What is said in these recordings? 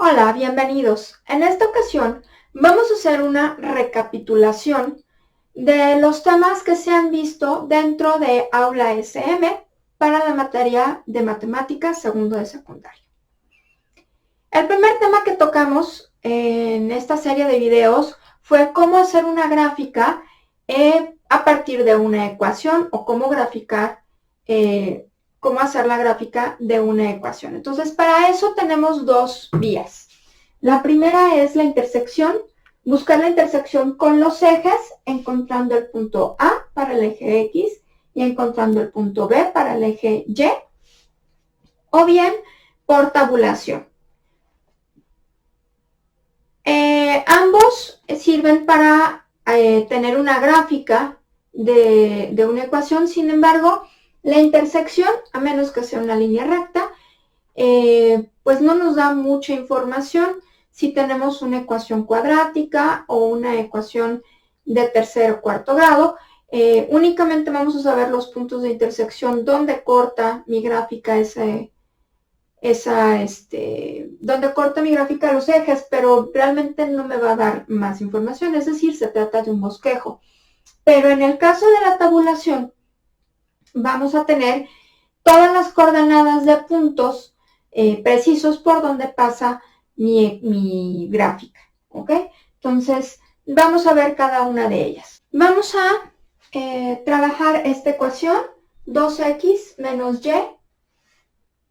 Hola, bienvenidos. En esta ocasión vamos a hacer una recapitulación de los temas que se han visto dentro de Aula SM para la materia de matemáticas segundo de secundaria. El primer tema que tocamos en esta serie de videos fue cómo hacer una gráfica a partir de una ecuación o cómo hacer la gráfica de una ecuación. Entonces, para eso tenemos dos vías. La primera es la intersección, buscar la intersección con los ejes, encontrando el punto A para el eje X y encontrando el punto B para el eje Y, o bien por tabulación. Ambos sirven para tener una gráfica de una ecuación. Sin embargo, la intersección, a menos que sea una línea recta, pues no nos da mucha información si tenemos una ecuación cuadrática o una ecuación de tercer o cuarto grado. Únicamente vamos a saber los puntos de intersección donde corta mi gráfica donde corta mi gráfica los ejes, pero realmente no me va a dar más información, es decir, se trata de un bosquejo. Pero en el caso de la tabulación, vamos a tener todas las coordenadas de puntos precisos por donde pasa mi gráfica, ¿ok? Entonces, vamos a ver cada una de ellas. Vamos a trabajar esta ecuación, 2x menos y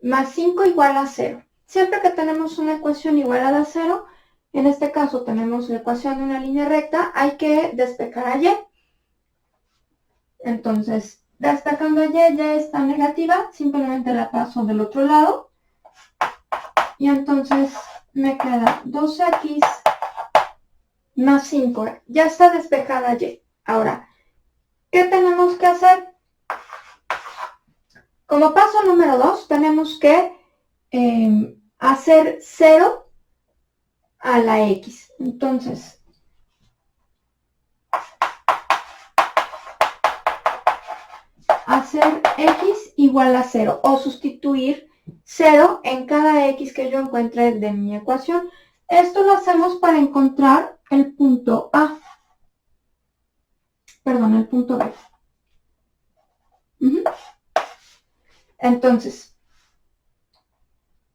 más 5 igual a 0. Siempre que tenemos una ecuación igualada a 0, en este caso tenemos la ecuación de una línea recta, hay que despejar a y. Entonces, despejando a y ya está negativa, simplemente la paso del otro lado. Y entonces me queda 2x más 5. Ya está despejada y. Ahora, ¿qué tenemos que hacer? Como paso número 2, tenemos que hacer 0 a la x. Entonces, hacer x igual a 0 o sustituir 0 en cada x que yo encuentre de mi ecuación. Esto lo hacemos para encontrar el punto A. Perdón, el punto B. Entonces,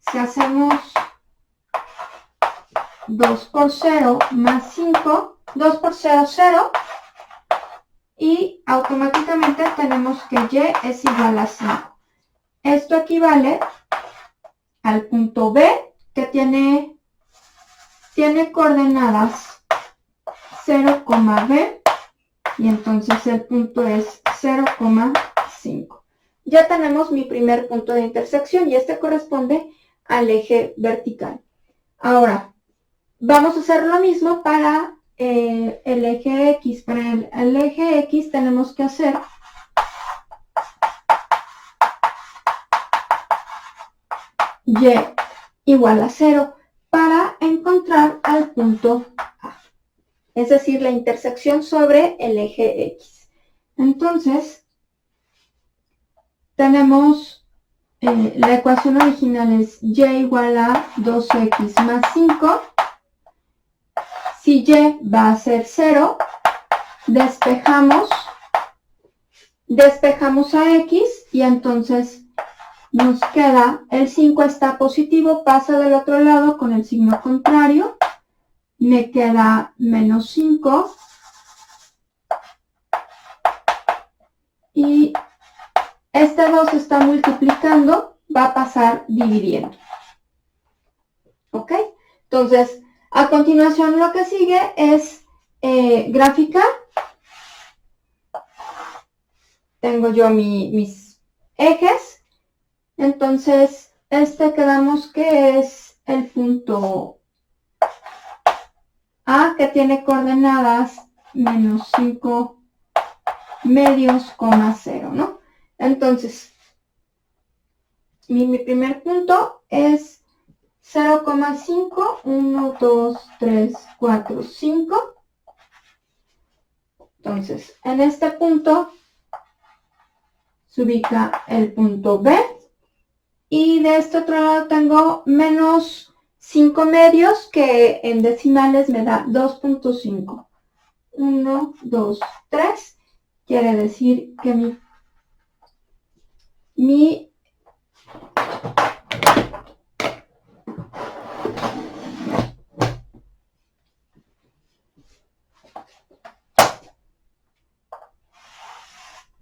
si hacemos 2 por 0 más 5, 2 por 0, 0, y automáticamente tenemos que y es igual a 5. Esto equivale al punto B, que tiene coordenadas 0, B, y entonces el punto es 0,5. Ya tenemos mi primer punto de intersección y este corresponde al eje vertical. Ahora, vamos a hacer lo mismo para el eje X. Para el eje X tenemos que hacer y igual a 0 para encontrar al punto A. Es decir, la intersección sobre el eje X. Entonces, tenemos la ecuación original es y igual a 2x más 5. Si y va a ser 0, despejamos a x y entonces nos queda, el 5 está positivo, pasa del otro lado con el signo contrario, me queda menos 5 y este 2 está multiplicando, va a pasar dividiendo. ¿Ok? Entonces, a continuación lo que sigue es graficar. Tengo yo mis ejes. Entonces, quedamos que es el punto A, que tiene coordenadas menos 5 medios, 0, ¿no? Entonces, mi primer punto es 0,5, 1, 2, 3, 4, 5. Entonces, en este punto se ubica el punto B. Y de este otro lado tengo menos 5 medios, que en decimales me da 2.5. 1, 2, 3. Quiere decir que mi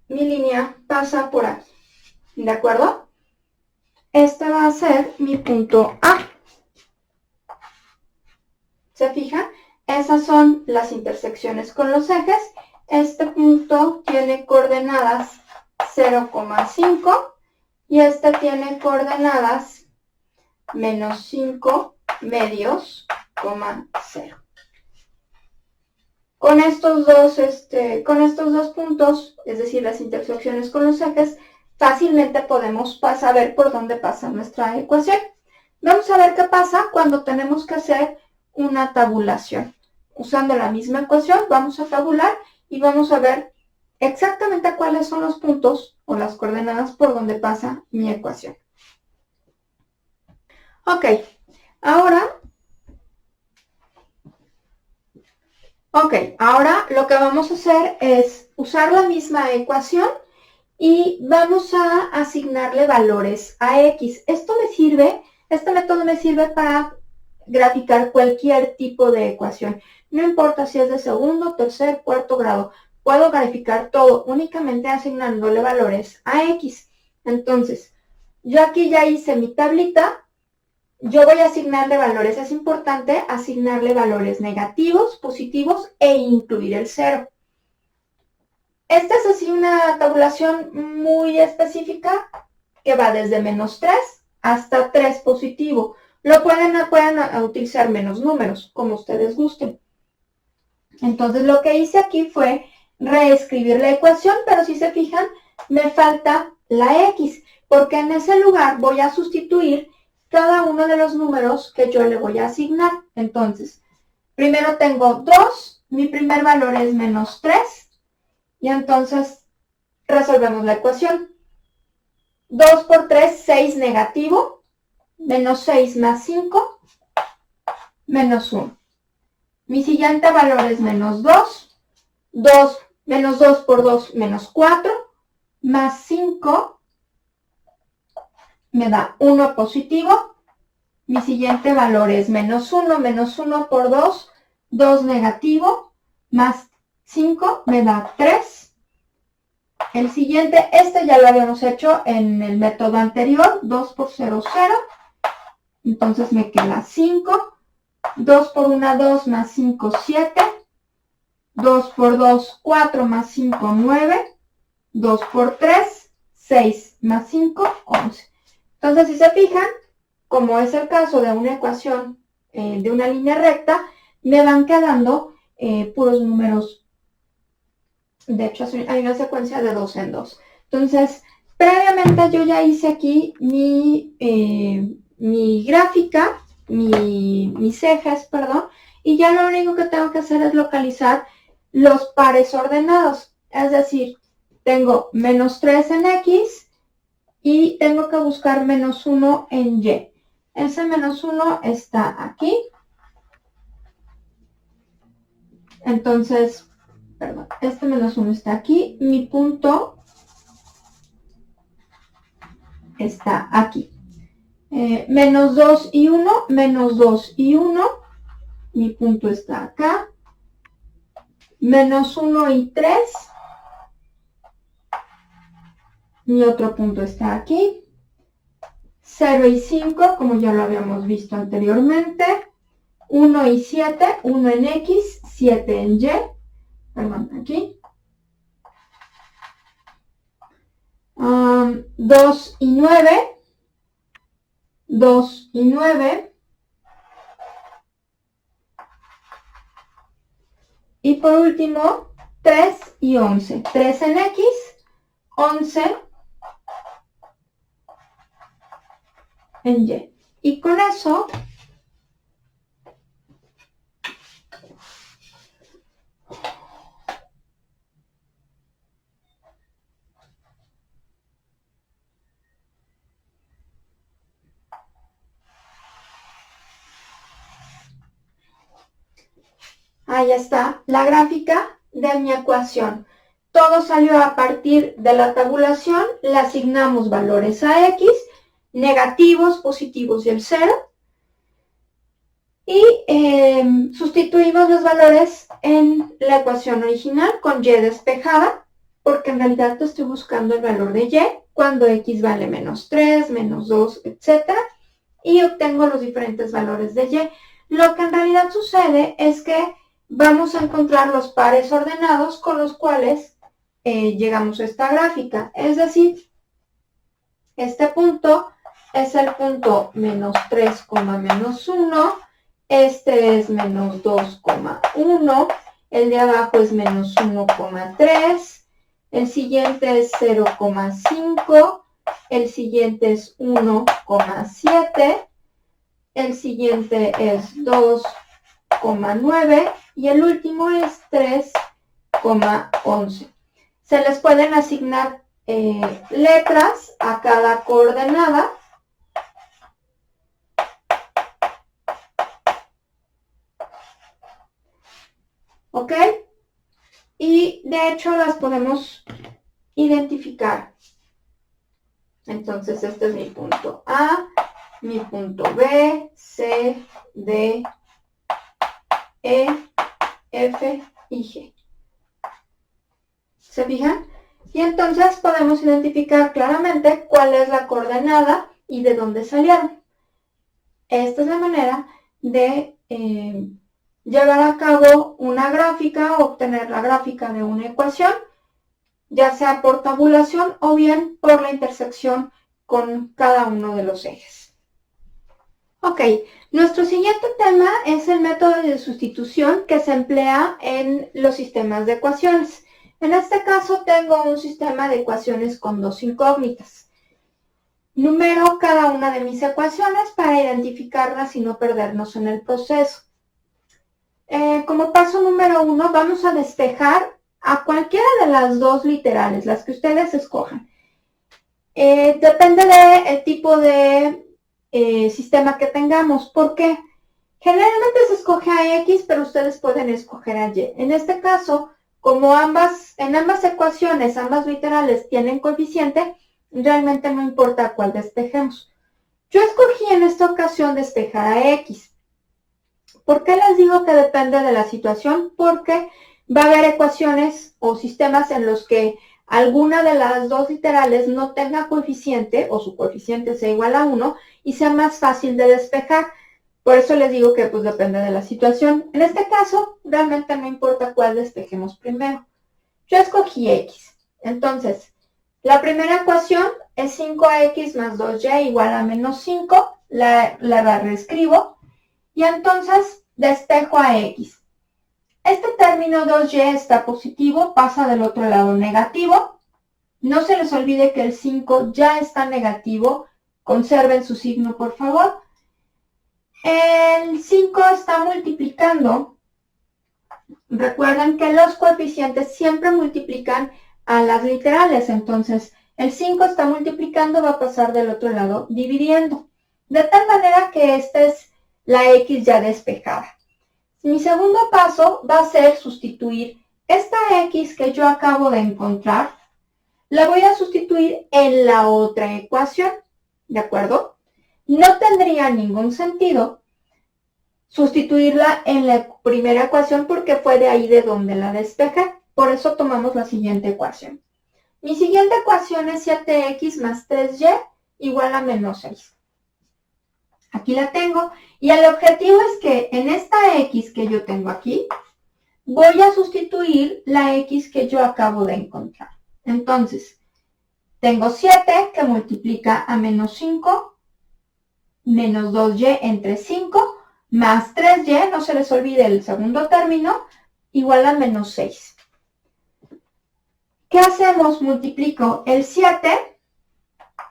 línea pasa por aquí. ¿De acuerdo? Este va a ser mi punto A. ¿Se fijan? Esas son las intersecciones con los ejes. Este punto tiene coordenadas 0,5 y este tiene coordenadas menos 5 medios, 0. Con estos dos puntos, es decir, las intersecciones con los ejes, fácilmente podemos saber por dónde pasa nuestra ecuación. Vamos a ver qué pasa cuando tenemos que hacer una tabulación. Usando la misma ecuación, vamos a tabular y vamos a ver exactamente cuáles son los puntos o las coordenadas por donde pasa mi ecuación. Ok, ahora lo que vamos a hacer es usar la misma ecuación y vamos a asignarle valores a X. Este método me sirve para graficar cualquier tipo de ecuación. No importa si es de segundo, tercer, cuarto grado. Puedo graficar todo únicamente asignándole valores a X. Entonces, yo aquí ya hice mi tablita. Yo voy a asignarle valores. Es importante asignarle valores negativos, positivos e incluir el 0. Esta es así una tabulación muy específica que va desde menos 3 hasta 3 positivo. Pueden utilizar menos números, como ustedes gusten. Entonces, lo que hice aquí fue reescribir la ecuación, pero si se fijan, me falta la X, porque en ese lugar voy a sustituir cada uno de los números que yo le voy a asignar. Entonces, primero tengo 2, mi primer valor es menos 3, y entonces resolvemos la ecuación. 2 por 3, 6 negativo, menos 6 más 5, menos 1. Mi siguiente valor es menos 2, menos 2 por 2, menos 4, más 5, me da 1 positivo. Mi siguiente valor es menos 1 por 2, 2 negativo, más 5 me da 3. El siguiente, este ya lo habíamos hecho en el método anterior, 2 por 0, 0. Entonces me queda 5. 2 por 1, 2, más 5, 7. 2 por 2, 4, más 5, 9. 2 por 3, 6, más 5, 11. Entonces, si se fijan, como es el caso de una ecuación de una línea recta, me van quedando puros números. De hecho, hay una secuencia de 2 en 2. Entonces, previamente yo ya hice aquí mi gráfica, mis ejes, perdón, y ya lo único que tengo que hacer es localizar los pares ordenados. Es decir, tengo menos 3 en X y tengo que buscar menos 1 en Y. Ese menos 1 está aquí. Entonces, perdón, este menos 1 está aquí. Mi punto está aquí. Menos 2 y 1, menos 2 y 1. Mi punto está acá. Menos 1 y 3. Mi otro punto está aquí. 0 y 5, como ya lo habíamos visto anteriormente. 1 y 7, 1 en X, 7 en Y. Perdón, aquí. 2 y 9. 2 y 9. Y por último, 3 y 11. 3 en X, 11 en Y. Y con eso Ahí está la gráfica de mi ecuación. Todo salió a partir de la tabulación, le asignamos valores a x, negativos, positivos y el 0. Y sustituimos los valores en la ecuación original con y despejada, porque en realidad estoy buscando el valor de y cuando x vale menos 3, menos 2, etc. Y obtengo los diferentes valores de y. Lo que en realidad sucede es que vamos a encontrar los pares ordenados con los cuales llegamos a esta gráfica. Es decir, este punto es el punto menos 3, menos 1. Este es menos 2,1. El de abajo es menos 1,3. El siguiente es 0,5. El siguiente es 1,7. El siguiente es 2,9 y el último es 3,11. Se les pueden asignar letras a cada coordenada. ¿Ok? Y de hecho las podemos identificar. Entonces este es mi punto A, mi punto B, C, D, E, F y G. ¿Se fijan? Y entonces podemos identificar claramente cuál es la coordenada y de dónde salieron. Esta es la manera de llevar a cabo una gráfica, obtener la gráfica de una ecuación, ya sea por tabulación o bien por la intersección con cada uno de los ejes. Ok, nuestro siguiente tema es el método de sustitución que se emplea en los sistemas de ecuaciones. En este caso tengo un sistema de ecuaciones con dos incógnitas. Numero cada una de mis ecuaciones para identificarlas y no perdernos en el proceso. Como paso número 1 vamos a despejar a cualquiera de las dos literales, las que ustedes escojan. Depende del tipo de sistema que tengamos. ¿Por qué? Generalmente se escoge a X, pero ustedes pueden escoger a Y. En este caso, como en ambas ecuaciones, ambas literales tienen coeficiente, realmente no importa cuál despejemos. Yo escogí en esta ocasión despejar a X. ¿Por qué les digo que depende de la situación? Porque va a haber ecuaciones o sistemas en los que alguna de las dos literales no tenga coeficiente o su coeficiente sea igual a 1 y sea más fácil de despejar. Por eso les digo que pues depende de la situación. En este caso, realmente no importa cuál despejemos primero. Yo escogí X. Entonces, la primera ecuación es 5x más 2y igual a menos 5. La reescribo. Y entonces despejo a X. Este término 2y está positivo, pasa del otro lado negativo. No se les olvide que el 5 ya está negativo. Conserven su signo, por favor. El 5 está multiplicando. Recuerden que los coeficientes siempre multiplican a las literales. Entonces, el 5 está multiplicando, va a pasar del otro lado dividiendo. De tal manera que esta es la X ya despejada. Mi segundo paso va a ser sustituir esta X que yo acabo de encontrar. La voy a sustituir en la otra ecuación. ¿De acuerdo? No tendría ningún sentido sustituirla en la primera ecuación porque fue de ahí de donde la despejé. Por eso tomamos la siguiente ecuación. Mi siguiente ecuación es 7x más 3y igual a menos 6. Aquí la tengo. Y el objetivo es que en esta x que yo tengo aquí, voy a sustituir la x que yo acabo de encontrar. Entonces, tengo 7 que multiplica a menos 5, menos 2y entre 5, más 3y, no se les olvide el segundo término, igual a menos 6. ¿Qué hacemos? Multiplico el 7,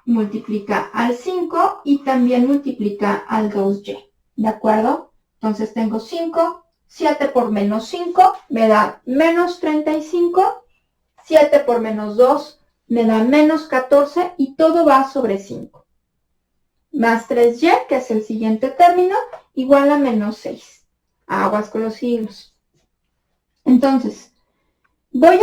multiplica al 5 y también multiplica al 2y. ¿De acuerdo? Entonces tengo 5, 7 por menos 5 me da menos 35, 7 por menos 2 me da menos 14 y todo va sobre 5. Más 3y, que es el siguiente término, igual a menos 6. Aguas con los signos. Entonces, voy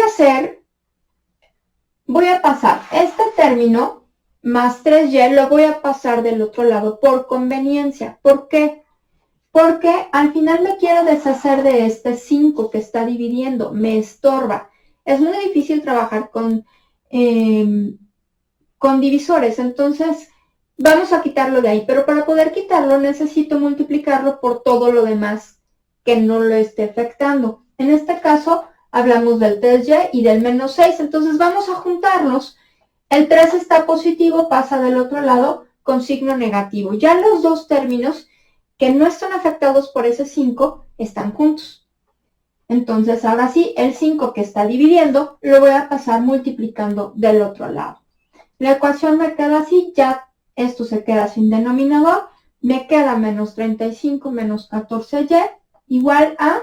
a pasar este término más 3y, lo voy a pasar del otro lado por conveniencia. ¿Por qué? Porque al final me quiero deshacer de este 5 que está dividiendo, me estorba. Es muy difícil trabajar con divisores, entonces vamos a quitarlo de ahí. Pero para poder quitarlo necesito multiplicarlo por todo lo demás que no lo esté afectando. En este caso hablamos del 3y y del menos 6, entonces vamos a juntarlos. El 3 está positivo, pasa del otro lado con signo negativo. Ya los dos términos que no están afectados por ese 5 están juntos. Entonces, ahora sí, el 5 que está dividiendo lo voy a pasar multiplicando del otro lado. La ecuación me queda así, ya esto se queda sin denominador. Me queda menos 35 menos 14y igual a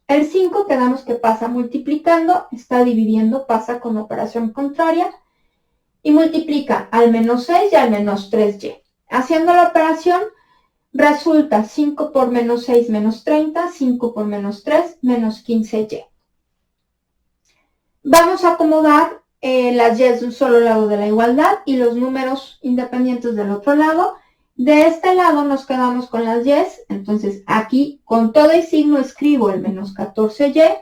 el 5, quedamos que pasa multiplicando, está dividiendo, pasa con operación contraria y multiplica al menos 6 y al menos 3y. Haciendo la operación, resulta 5 por menos 6 menos 30, 5 por menos 3 menos 15y. Vamos a acomodar las y de un solo lado de la igualdad y los números independientes del otro lado. De este lado nos quedamos con las y, entonces aquí con todo el signo escribo el menos 14y.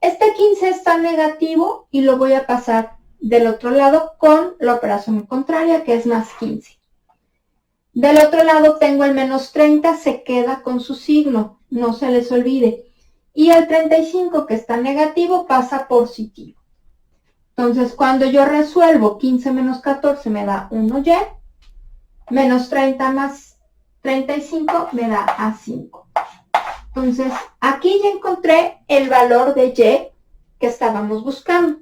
Este 15 está negativo y lo voy a pasar del otro lado con la operación contraria, que es más 15. Del otro lado tengo el menos 30, se queda con su signo, no se les olvide. Y el 35 que está negativo pasa positivo. Entonces cuando yo resuelvo 15 menos 14 me da 1y, menos 30 más 35 me da a 5. Entonces aquí ya encontré el valor de y que estábamos buscando.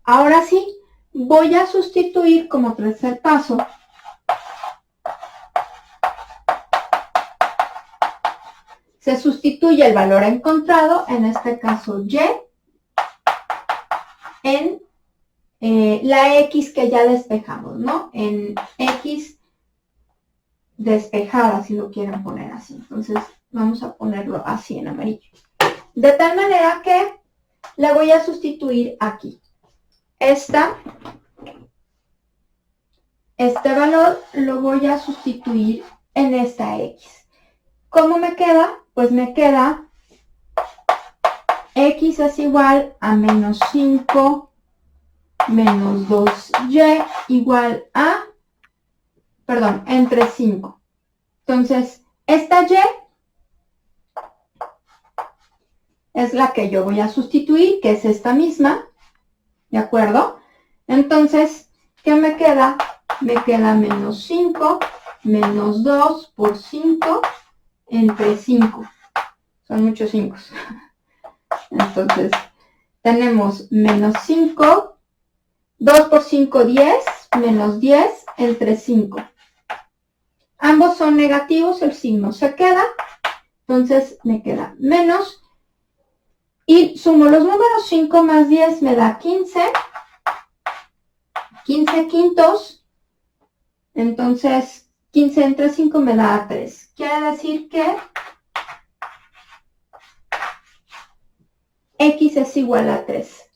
Ahora sí, voy a sustituir como tercer paso se sustituye el valor encontrado, en este caso y, en la x que ya despejamos, ¿no? En x despejada, si lo quieren poner así. Entonces, vamos a ponerlo así en amarillo. De tal manera que la voy a sustituir aquí. Este valor lo voy a sustituir en esta x. ¿Cómo me queda? Pues me queda x es igual a menos 5 menos 2y igual a, entre 5. Entonces, esta y es la que yo voy a sustituir, que es esta misma, ¿de acuerdo? Entonces, ¿qué me queda? Me queda menos 5 menos 2 por 5 entre 5. Son muchos 5. Entonces, tenemos menos 5, 2 por 5, 10, menos 10 entre 5. Ambos son negativos, el signo se queda. Entonces, me queda menos. Y sumo los números, 5 más 10 me da 15. 15 quintos. Entonces, 15 entre 5 me da 3. Quiere decir que x es igual a 3.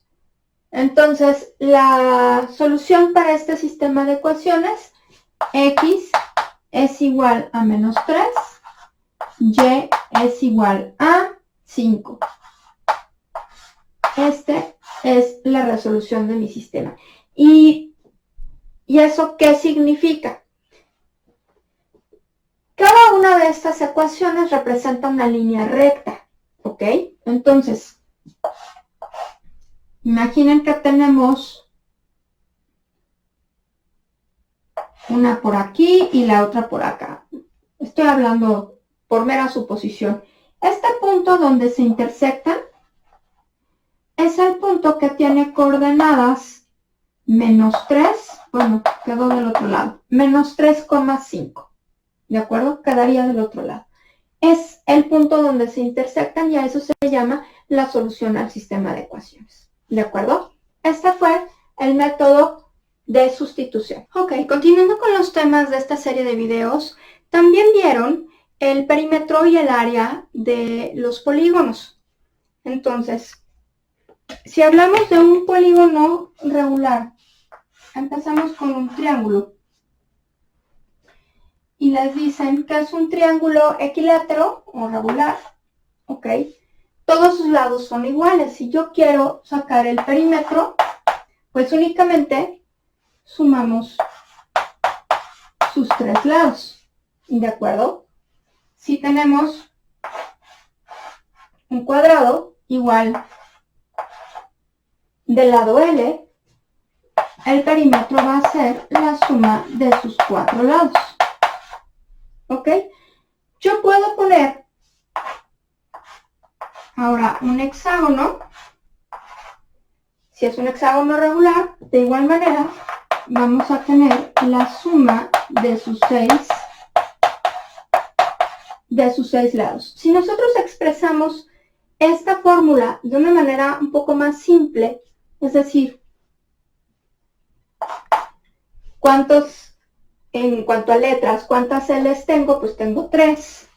Entonces, la solución para este sistema de ecuaciones, x es igual a menos 3, y es igual a 5. Esta es la resolución de mi sistema. ¿Y eso qué significa? Cada una de estas ecuaciones representa una línea recta, ¿ok? Entonces, imaginen que tenemos una por aquí y la otra por acá. Estoy hablando por mera suposición. Este punto donde se intersectan es el punto que tiene coordenadas menos 3, bueno, quedó del otro lado, menos 3,5. ¿De acuerdo? Quedaría del otro lado. Es el punto donde se intersectan y a eso se llama la solución al sistema de ecuaciones. ¿De acuerdo? Este fue el método de sustitución. Ok, continuando con los temas de esta serie de videos, también vieron el perímetro y el área de los polígonos. Entonces, si hablamos de un polígono regular, empezamos con un triángulo. Y les dicen que es un triángulo equilátero o regular, ¿ok? Todos sus lados son iguales. Si yo quiero sacar el perímetro, pues únicamente sumamos sus tres lados, ¿de acuerdo? Si tenemos un cuadrado igual del lado L, el perímetro va a ser la suma de sus cuatro lados, ¿ok? Yo puedo poner ahora un hexágono. Si es un hexágono regular, de igual manera vamos a tener la suma de sus seis lados. Si nosotros expresamos esta fórmula de una manera un poco más simple, es decir, en cuanto a letras, ¿cuántas L's tengo? Pues tengo 3.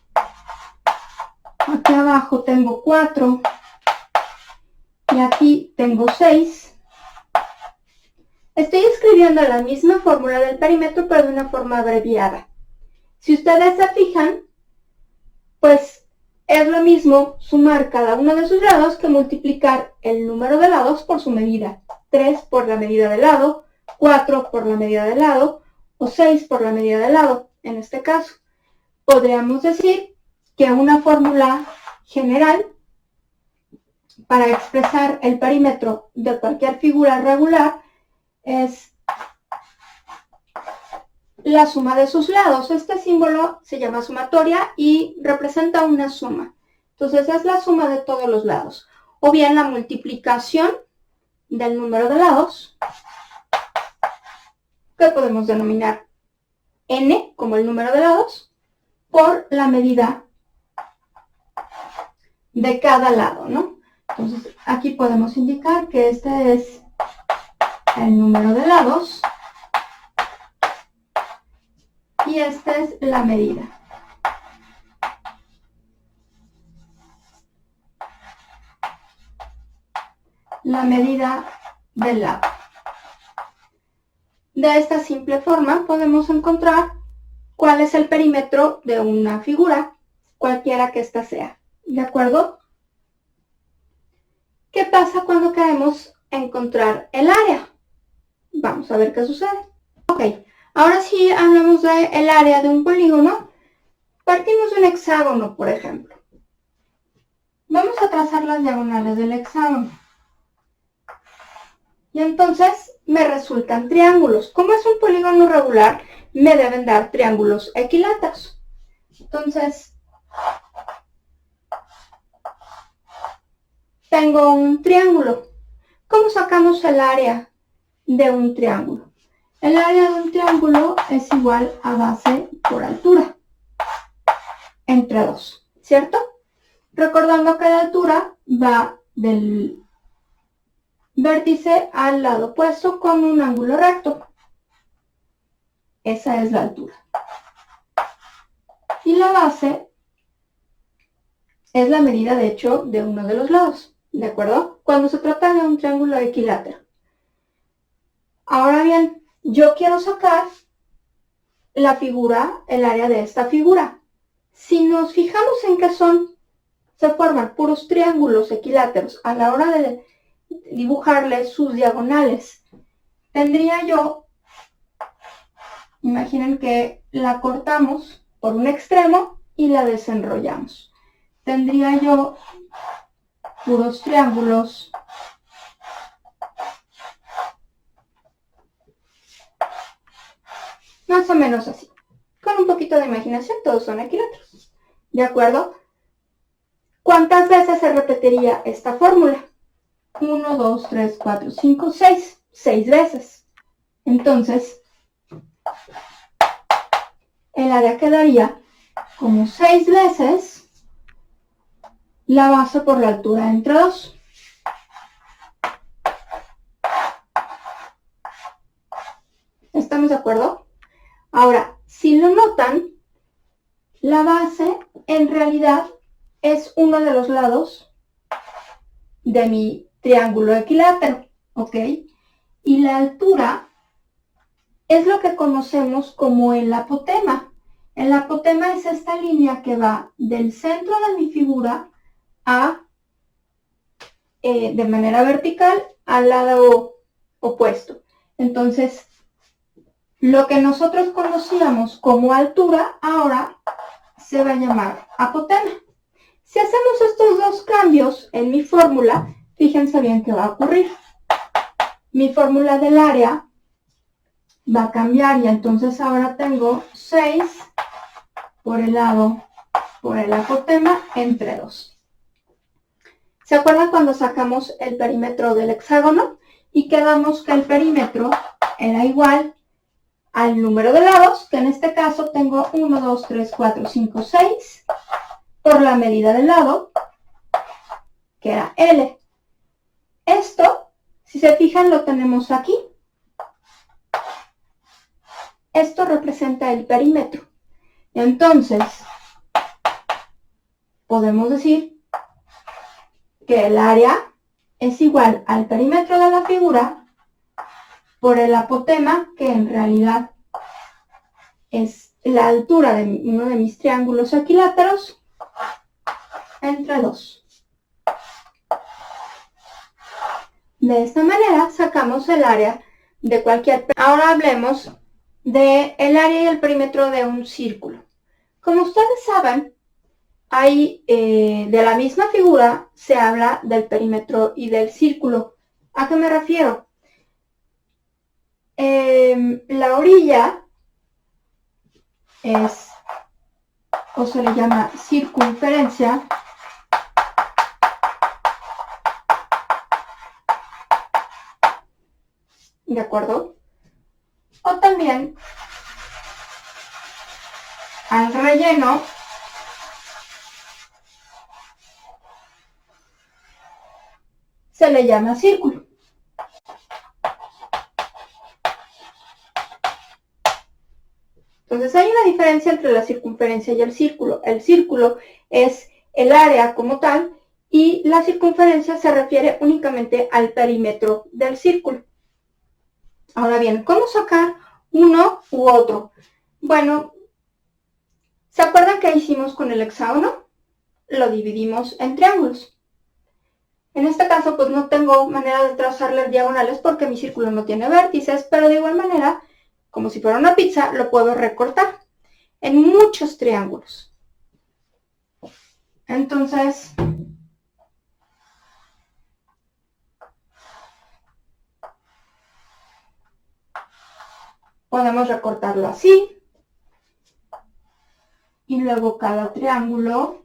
Aquí abajo tengo 4. Y aquí tengo 6. Estoy escribiendo la misma fórmula del perímetro, pero de una forma abreviada. Si ustedes se fijan, pues es lo mismo sumar cada uno de sus lados que multiplicar el número de lados por su medida. 3 por la medida del lado, 4 por la medida del lado, o 6 por la medida del lado, en este caso. Podríamos decir que una fórmula general para expresar el perímetro de cualquier figura regular es la suma de sus lados. Este símbolo se llama sumatoria y representa una suma. Entonces es la suma de todos los lados. O bien la multiplicación del número de lados, que podemos denominar n como el número de lados, por la medida de cada lado, ¿no? Entonces aquí podemos indicar que este es el número de lados y esta es la medida. La medida del lado. De esta simple forma podemos encontrar cuál es el perímetro de una figura, cualquiera que ésta sea. ¿De acuerdo? ¿Qué pasa cuando queremos encontrar el área? Vamos a ver qué sucede. Ok, ahora sí hablamos del área de un polígono. Partimos de un hexágono, por ejemplo. Vamos a trazar las diagonales del hexágono. Y entonces me resultan triángulos. Como es un polígono regular, me deben dar triángulos equiláteros. Entonces, tengo un triángulo. ¿Cómo sacamos el área de un triángulo? El área de un triángulo es igual a base por altura, entre 2, ¿cierto? Recordando que la altura va del vértice al lado opuesto con un ángulo recto. Esa es la altura. Y la base es la medida, de hecho, de uno de los lados, ¿de acuerdo? Cuando se trata de un triángulo equilátero. Ahora bien, yo quiero sacar la figura, el área de esta figura. Si nos fijamos en que se forman puros triángulos equiláteros a la hora de dibujarle sus diagonales, tendría yo, imaginen que la cortamos por un extremo y la desenrollamos. Tendría yo puros triángulos más o menos así. Con un poquito de imaginación, todos son equiláteros. ¿De acuerdo? ¿Cuántas veces se repetiría esta fórmula? 1, 2, 3, 4, 5, 6. 6 veces. Entonces, el área quedaría como 6 veces la base por la altura entre 2. ¿Estamos de acuerdo? Ahora, si lo notan, la base en realidad es uno de los lados de mi triángulo equilátero, ¿ok? Y la altura es lo que conocemos como el apotema. El apotema es esta línea que va del centro de mi figura de manera vertical al lado opuesto. Entonces, lo que nosotros conocíamos como altura, ahora se va a llamar apotema. Si hacemos estos dos cambios en mi fórmula, fíjense bien qué va a ocurrir. Mi fórmula del área va a cambiar y entonces ahora tengo 6 por el lado, por el apotema, entre 2. ¿Se acuerdan cuando sacamos el perímetro del hexágono? Y quedamos que el perímetro era igual al número de lados, que en este caso tengo 1, 2, 3, 4, 5, 6, por la medida del lado, que era L. Esto, si se fijan, lo tenemos aquí. Esto representa el perímetro. Entonces, podemos decir que el área es igual al perímetro de la figura por el apotema, que en realidad es la altura de uno de mis triángulos equiláteros, entre 2. De esta manera sacamos el área de cualquier... Ahora hablemos del área y el perímetro de un círculo. Como ustedes saben, hay, de la misma figura se habla del perímetro y del círculo. ¿A qué me refiero? La orilla es, o se le llama circunferencia, ¿de acuerdo? O también al relleno se le llama círculo. Entonces hay una diferencia entre la circunferencia y el círculo. El círculo es el área como tal y la circunferencia se refiere únicamente al perímetro del círculo. Ahora bien, ¿cómo sacar uno u otro? Bueno, ¿se acuerdan qué hicimos con el hexágono? Lo dividimos en triángulos. En este caso, pues no tengo manera de trazarle diagonales porque mi círculo no tiene vértices, pero de igual manera, como si fuera una pizza, lo puedo recortar en muchos triángulos. Entonces, podemos recortarlo así. Y luego cada triángulo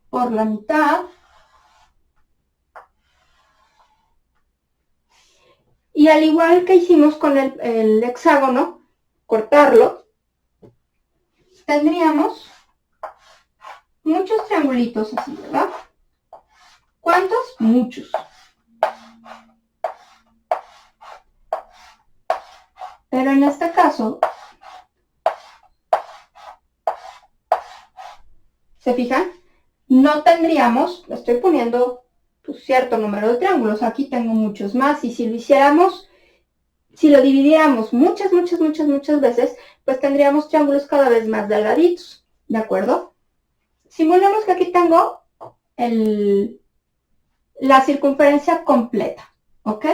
por la mitad. Y al igual que hicimos con el hexágono, cortarlo, tendríamos muchos triangulitos así, ¿verdad? ¿Cuántos? Muchos. Pero en este caso, ¿se fijan? No tendríamos, estoy poniendo un cierto número de triángulos, aquí tengo muchos más, y si lo hiciéramos, si lo dividiéramos muchas veces, pues tendríamos triángulos cada vez más delgaditos, ¿de acuerdo? Simulemos que aquí tengo la circunferencia completa, ¿ok?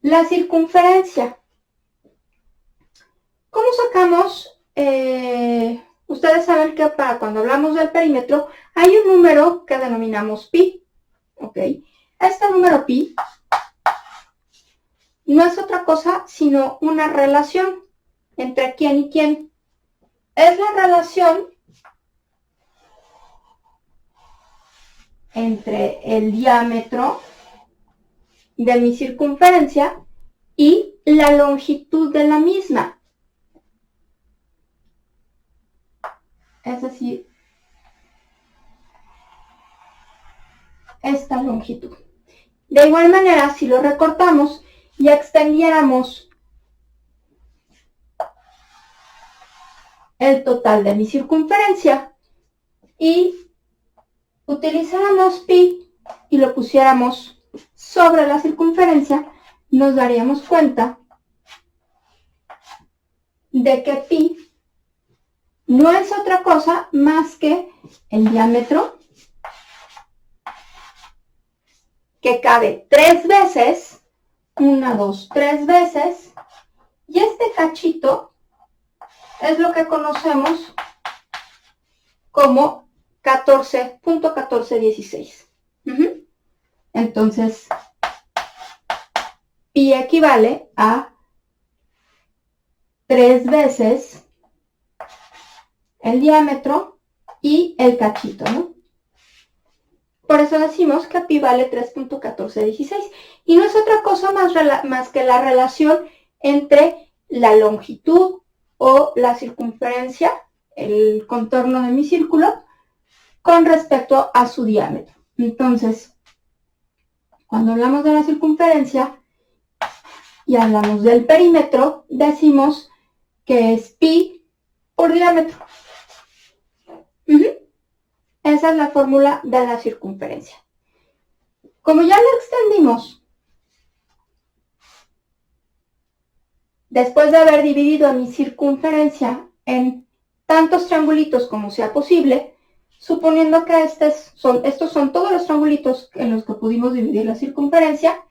La circunferencia. ¿Cómo sacamos? Ustedes saben que para cuando hablamos del perímetro hay un número que denominamos pi, ¿ok? Este número pi no es otra cosa sino una relación entre quién y quién. Es la relación entre el diámetro de mi circunferencia y la longitud de la misma. Es decir, esta longitud. De igual manera, si lo recortamos y extendiéramos el total de mi circunferencia y utilizáramos pi y lo pusiéramos sobre la circunferencia, nos daríamos cuenta de que pi no es otra cosa más que el diámetro que cabe 3 veces, 1, 2, 3 veces, y este cachito es lo que conocemos como 14.1416. Entonces, pi equivale a 3 veces el diámetro y el cachito, ¿no? Por eso decimos que pi vale 3.1416. Y no es otra cosa más que la relación entre la longitud o la circunferencia, el contorno de mi círculo, con respecto a su diámetro. Entonces, cuando hablamos de la circunferencia y hablamos del perímetro, decimos que es pi por diámetro. Esa es la fórmula de la circunferencia. Como ya lo extendimos, después de haber dividido mi circunferencia en tantos triangulitos como sea posible, suponiendo que estos son todos los triangulitos en los que pudimos dividir la circunferencia,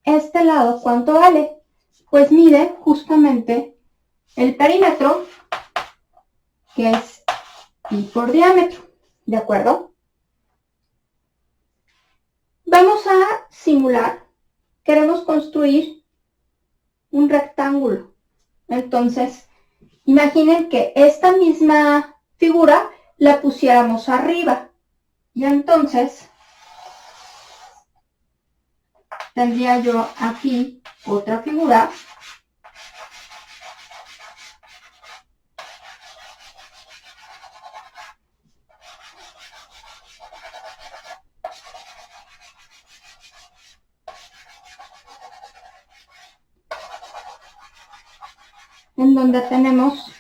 este lado, ¿cuánto vale? Pues mide justamente el perímetro, que es pi por diámetro, ¿de acuerdo? Vamos a simular, queremos construir un rectángulo. Entonces, imaginen que esta misma figura la pusiéramos arriba. Y entonces, tendría yo aquí otra figura. En donde tenemos,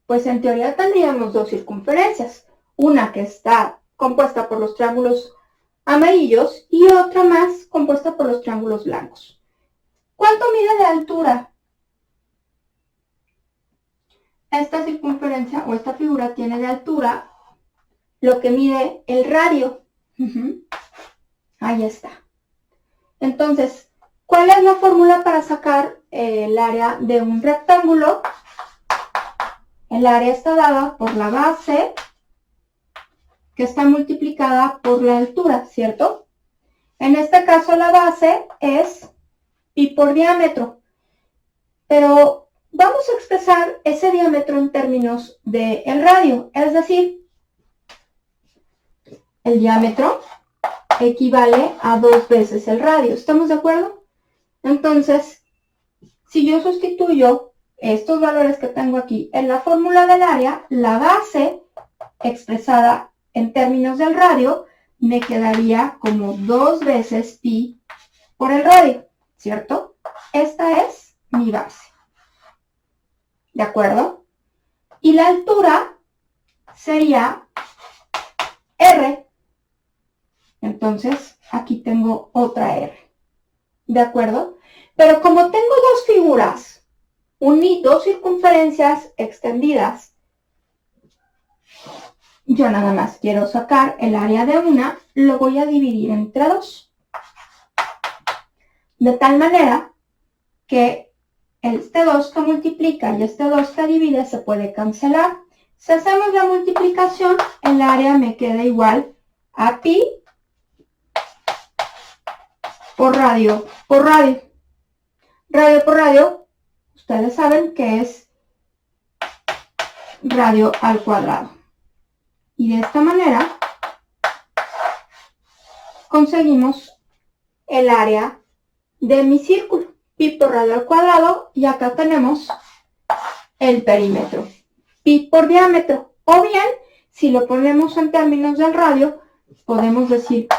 pues en teoría tendríamos dos circunferencias, una que está compuesta por los triángulos amarillos y otra más compuesta por los triángulos blancos. ¿Cuánto mide de altura? Esta circunferencia o esta figura tiene de altura lo que mide el radio. Ahí está. Entonces, ¿cuál es la fórmula para sacar el área de un rectángulo? El área está dada por la base, que está multiplicada por la altura, ¿cierto? En este caso la base es pi por diámetro. Pero vamos a expresar ese diámetro en términos del radio, es decir, el diámetro equivale a 2 veces el radio. ¿Estamos de acuerdo? Entonces, si yo sustituyo estos valores que tengo aquí en la fórmula del área, la base expresada en términos del radio me quedaría como 2 veces pi por el radio, ¿cierto? Esta es mi base. ¿De acuerdo? Y la altura sería R. Entonces, aquí tengo otra R. ¿De acuerdo? Pero como tengo dos figuras, dos circunferencias extendidas, yo nada más quiero sacar el área de una, lo voy a dividir entre 2. De tal manera que este 2 que multiplica y este 2 que divide se puede cancelar. Si hacemos la multiplicación, el área me queda igual a pi por radio por radio. Radio por radio, ustedes saben que es radio al cuadrado. Y de esta manera conseguimos el área de mi círculo. Pi por radio al cuadrado, y acá tenemos el perímetro. Pi por diámetro. O bien, si lo ponemos en términos del radio, podemos decir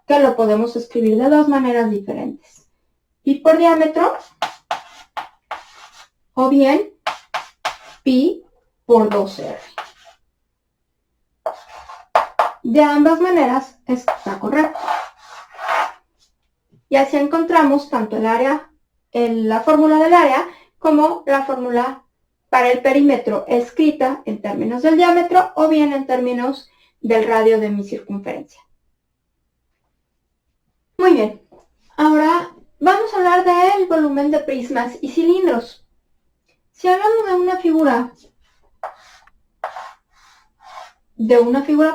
que lo podemos escribir de dos maneras diferentes. Pi por diámetro, o bien pi por 2r. De ambas maneras está correcto. Y así encontramos tanto el área, la fórmula del área, como la fórmula para el perímetro escrita en términos del diámetro o bien en términos del radio de mi circunferencia. Muy bien, ahora vamos a hablar del volumen de prismas y cilindros. Si hablamos de una figura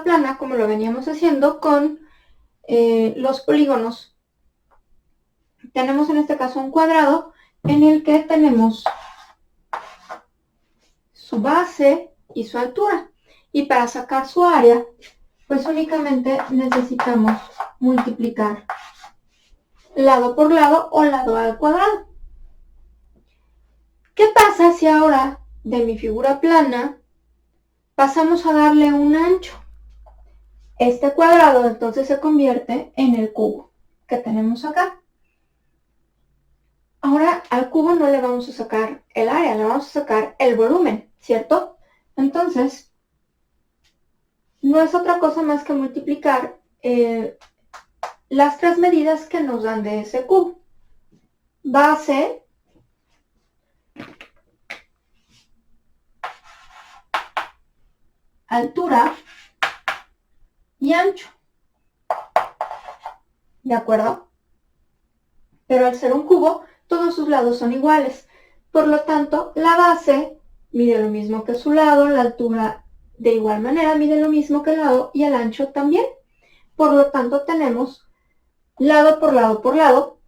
plana, como lo veníamos haciendo con los polígonos, tenemos en este caso un cuadrado en el que tenemos su base y su altura. Y para sacar su área, pues únicamente necesitamos multiplicar lado por lado o lado al cuadrado. ¿Qué pasa si ahora de mi figura plana pasamos a darle un ancho? Este cuadrado entonces se convierte en el cubo que tenemos acá. Ahora al cubo no le vamos a sacar el área, le vamos a sacar el volumen, ¿cierto? Entonces, no es otra cosa más que multiplicar las tres medidas que nos dan de ese cubo. Base, altura y ancho. ¿De acuerdo? Pero al ser un cubo, todos sus lados son iguales. Por lo tanto, la base mide lo mismo que su lado, la altura de igual manera mide lo mismo que el lado y el ancho también. Por lo tanto, tenemos lado por lado por lado,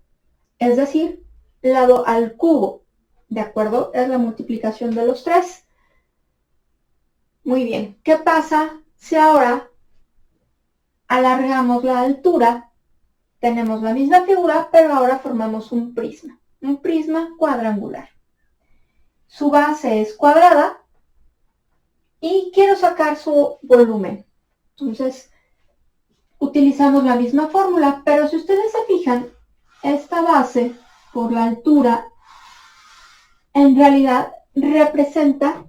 es decir, lado al cubo. ¿De acuerdo? Es la multiplicación de los tres. Muy bien. ¿Qué pasa si ahora alargamos la altura? Tenemos la misma figura, pero ahora formamos un prisma cuadrangular. Su base es cuadrada y quiero sacar su volumen. Entonces, utilizamos la misma fórmula, pero si ustedes se fijan, esta base por la altura en realidad representa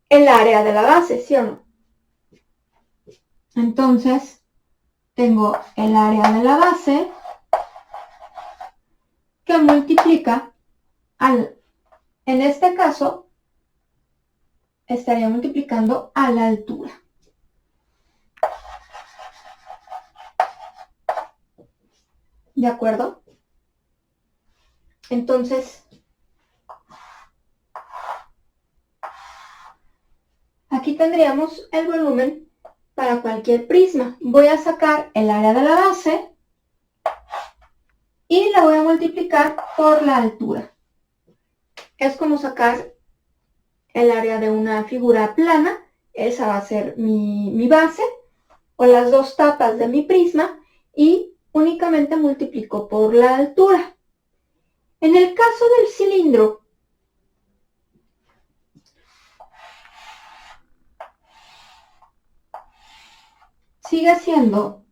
el área de la base, ¿sí o no? Entonces, tengo el área de la base que multiplica en este caso, estaría multiplicando a la altura. ¿De acuerdo? Entonces, aquí tendríamos el volumen para cualquier prisma. Voy a sacar el área de la base y la voy a multiplicar por la altura. Es como sacar el área de una figura plana. Esa va a ser mi base o las dos tapas de mi prisma y únicamente multiplico por la altura. En el caso del cilindro, sigue siendo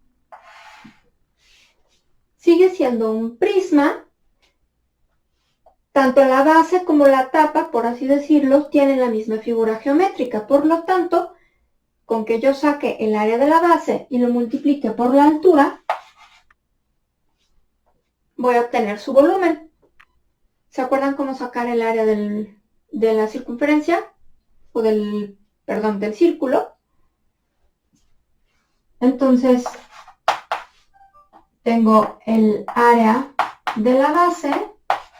un prisma. Tanto la base como la tapa, por así decirlo, tienen la misma figura geométrica. Por lo tanto, con que yo saque el área de la base y lo multiplique por la altura, voy a obtener su volumen. ¿Se acuerdan cómo sacar el área de la circunferencia? O del círculo. Entonces, tengo el área de la base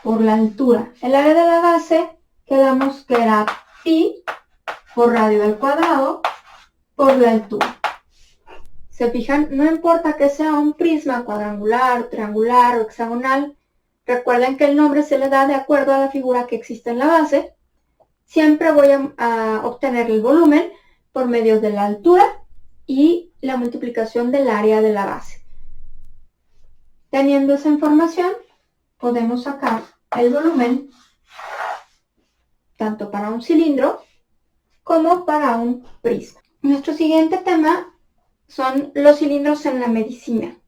por la altura. El área de la base quedamos que era pi por radio al cuadrado por la altura. ¿Se fijan? No importa que sea un prisma cuadrangular, triangular o hexagonal. Recuerden que el nombre se le da de acuerdo a la figura que existe en la base. Siempre voy a obtener el volumen por medio de la altura y la multiplicación del área de la base. Teniendo esa información, podemos sacar el volumen tanto para un cilindro como para un prisma. Nuestro siguiente tema son los cilindros en la medicina.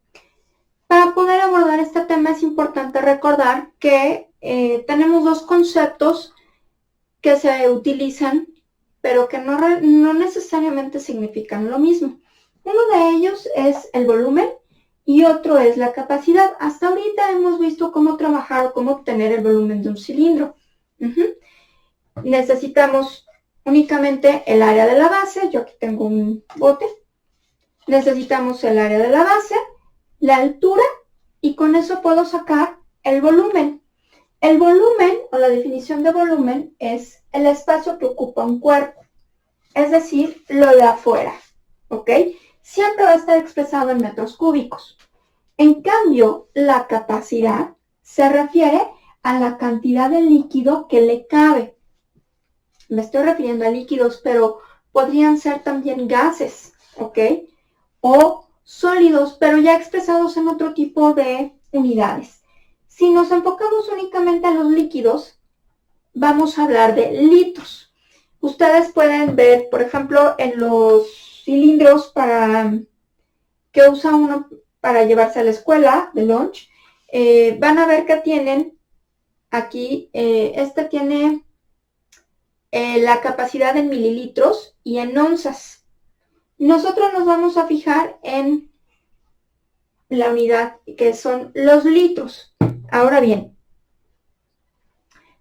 Para poder abordar este tema es importante recordar que tenemos dos conceptos que se utilizan, pero que no necesariamente significan lo mismo. Uno de ellos es el volumen y otro es la capacidad. Hasta ahorita hemos visto cómo trabajar o cómo obtener el volumen de un cilindro. Necesitamos únicamente el área de la base. Yo aquí tengo un bote. Necesitamos el área de la base, la altura, y con eso puedo sacar el volumen. El volumen, o la definición de volumen, es el espacio que ocupa un cuerpo, es decir, lo de afuera, ¿ok? Siempre va a estar expresado en metros cúbicos. En cambio, la capacidad se refiere a la cantidad de líquido que le cabe. Me estoy refiriendo a líquidos, pero podrían ser también gases, ¿ok? O sólidos, pero ya expresados en otro tipo de unidades. Si nos enfocamos únicamente a los líquidos, vamos a hablar de litros. Ustedes pueden ver, por ejemplo, en los cilindros que usa uno para llevarse a la escuela, de lunch, van a ver que tienen aquí, este tiene la capacidad en mililitros y en onzas. Nosotros nos vamos a fijar en la unidad que son los litros. Ahora bien,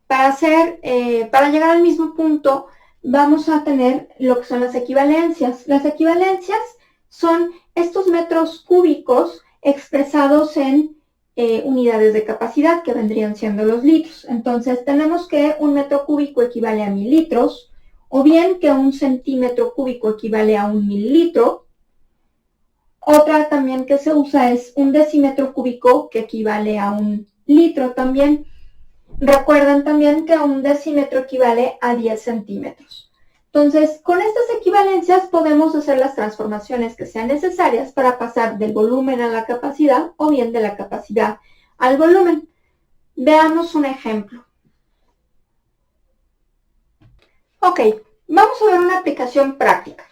para llegar al mismo punto, vamos a tener lo que son las equivalencias. Las equivalencias son estos metros cúbicos expresados en unidades de capacidad, que vendrían siendo los litros. Entonces, tenemos que un metro cúbico equivale a 1000 litros, o bien que un centímetro cúbico equivale a 1 mililitro. Otra también que se usa es un decímetro cúbico, que equivale a 1 litro también. Recuerden también que un decímetro equivale a 10 centímetros. Entonces, con estas equivalencias podemos hacer las transformaciones que sean necesarias para pasar del volumen a la capacidad o bien de la capacidad al volumen. Veamos un ejemplo. Ok, vamos a ver una aplicación práctica.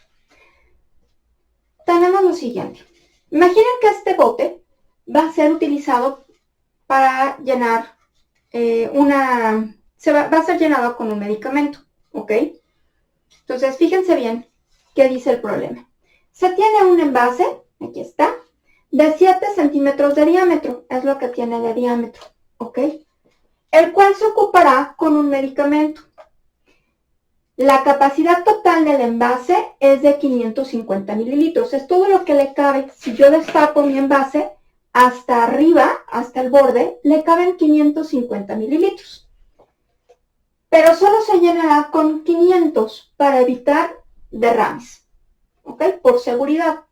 Tenemos lo siguiente. Imaginen que este bote va a ser utilizado para llenar va a ser llenado con un medicamento, ¿ok? Entonces, fíjense bien qué dice el problema. Se tiene un envase, aquí está, de 7 centímetros de diámetro, es lo que tiene de diámetro, ¿ok? El cual se ocupará con un medicamento. La capacidad total del envase es de 550 mililitros, es todo lo que le cabe. Si yo destapo mi envase, hasta arriba, hasta el borde, le caben 550 mililitros. Pero solo se llenará con 500 para evitar derrames, ¿ok? Por seguridad.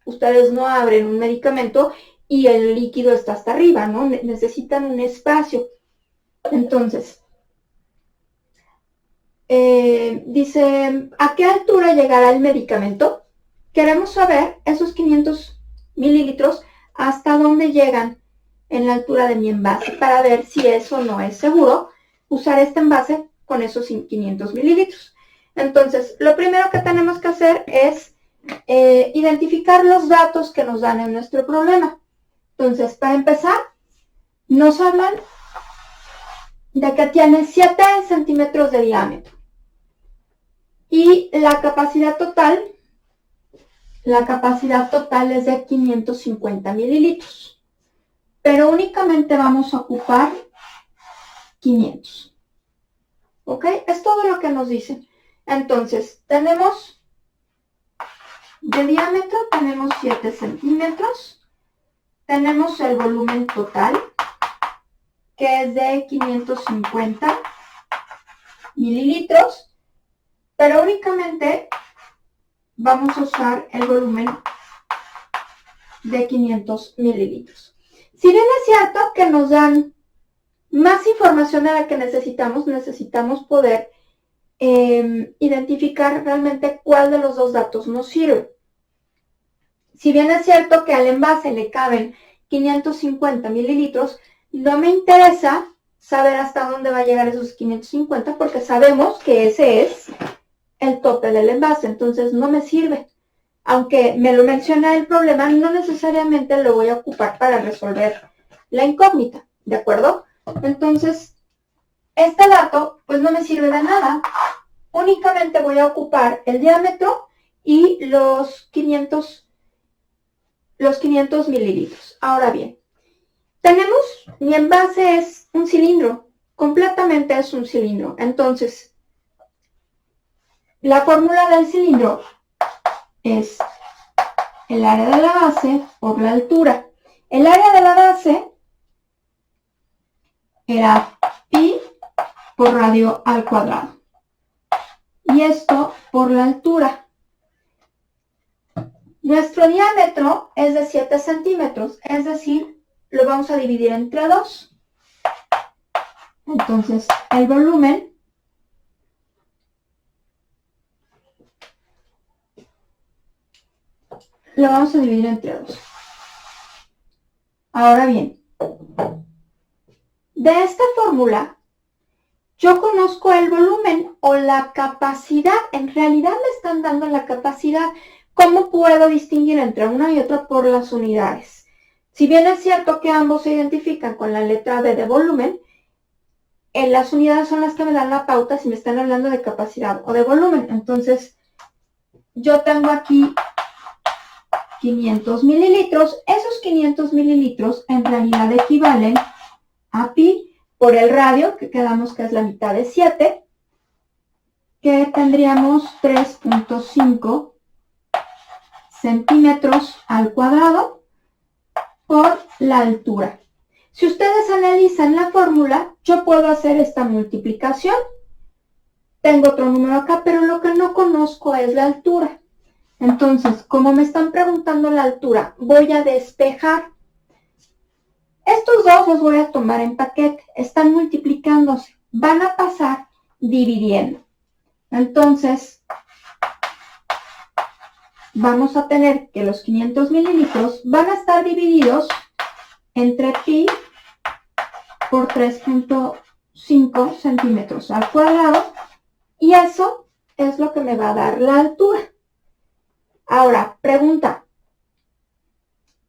Ustedes no abren un medicamento y el líquido está hasta arriba, ¿no? Necesitan un espacio. Entonces, dice, ¿a qué altura llegará el medicamento? Queremos saber esos 500 mililitros hasta dónde llegan en la altura de mi envase para ver si eso no es seguro usar este envase con esos 500 mililitros. Entonces, lo primero que tenemos que hacer es identificar los datos que nos dan en nuestro problema. Entonces, para empezar, nos hablan de que tiene 7 centímetros de diámetro. Y la capacidad total es de 550 mililitros. Pero únicamente vamos a ocupar 500. ¿Ok? Es todo lo que nos dicen. Entonces, tenemos de diámetro, tenemos 7 centímetros. Tenemos el volumen total, que es de 550 mililitros. Pero únicamente vamos a usar el volumen de 500 mililitros. Si bien es cierto que nos dan más información de la que necesitamos poder identificar realmente cuál de los dos datos nos sirve. Si bien es cierto que al envase le caben 550 mililitros, no me interesa saber hasta dónde va a llegar esos 550 porque sabemos que ese es el tope del envase, entonces no me sirve. Aunque me lo menciona el problema, no necesariamente lo voy a ocupar para resolver la incógnita, ¿de acuerdo? Entonces, este dato, pues pues no me sirve de nada. Únicamente voy a ocupar el diámetro y los 500 mililitros. Ahora bien, mi envase es un cilindro, completamente es un cilindro. Entonces, la fórmula del cilindro es el área de la base por la altura. El área de la base era pi por radio al cuadrado. Y esto por la altura. Nuestro diámetro es de 7 centímetros, es decir, lo vamos a dividir entre 2. Entonces, el volumen lo vamos a dividir entre 2. Ahora bien, de esta fórmula, yo conozco el volumen o la capacidad. En realidad me están dando la capacidad. ¿Cómo puedo distinguir entre una y otra? Por las unidades. Si bien es cierto que ambos se identifican con la letra B de volumen, las unidades son las que me dan la pauta si me están hablando de capacidad o de volumen. Entonces, yo tengo aquí 500 mililitros. Esos 500 mililitros en realidad equivalen a pi por el radio, que quedamos que es la mitad de 7, que tendríamos 3.5 centímetros al cuadrado por la altura. Si ustedes analizan la fórmula, yo puedo hacer esta multiplicación. Tengo otro número acá, pero lo que no conozco es la altura. Entonces, como me están preguntando la altura, voy a despejar. Estos dos los voy a tomar en paquete. Están multiplicándose. Van a pasar dividiendo. Entonces, vamos a tener que los 500 mililitros van a estar divididos entre pi por 3.5 centímetros al cuadrado. Y eso es lo que me va a dar la altura. Ahora, pregunta.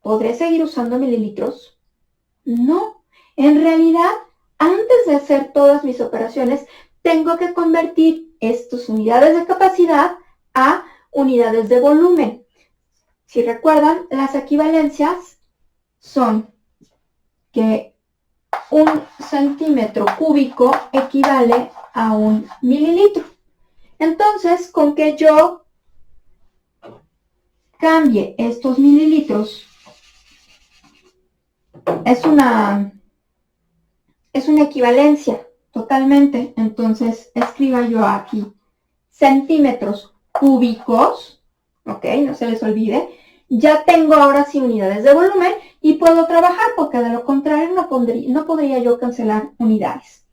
¿Podré seguir usando mililitros? No, en realidad, antes de hacer todas mis operaciones, tengo que convertir estas unidades de capacidad a unidades de volumen. Si recuerdan, las equivalencias son que 1 centímetro cúbico equivale a 1 mililitro. Entonces, con que yo cambie estos mililitros, es una equivalencia totalmente. Entonces, escriba yo aquí centímetros cúbicos, ok, no se les olvide. Ya tengo ahora sí unidades de volumen y puedo trabajar, porque de lo contrario no podría yo cancelar unidades.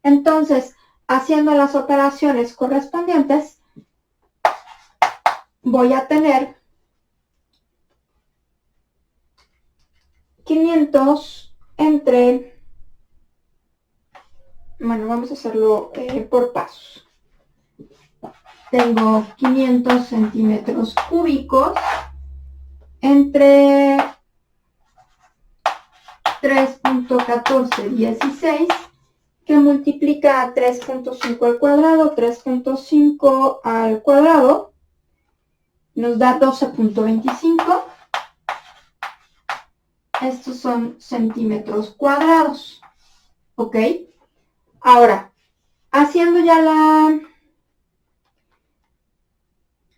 Entonces, haciendo las operaciones correspondientes, voy a tener 500 entre, bueno, vamos a hacerlo por pasos. Tengo 500 centímetros cúbicos entre 3.1416, que multiplica a 3.5 al cuadrado. 3.5 al cuadrado nos da 12.25. Estos son centímetros cuadrados. ¿Ok? Ahora, haciendo ya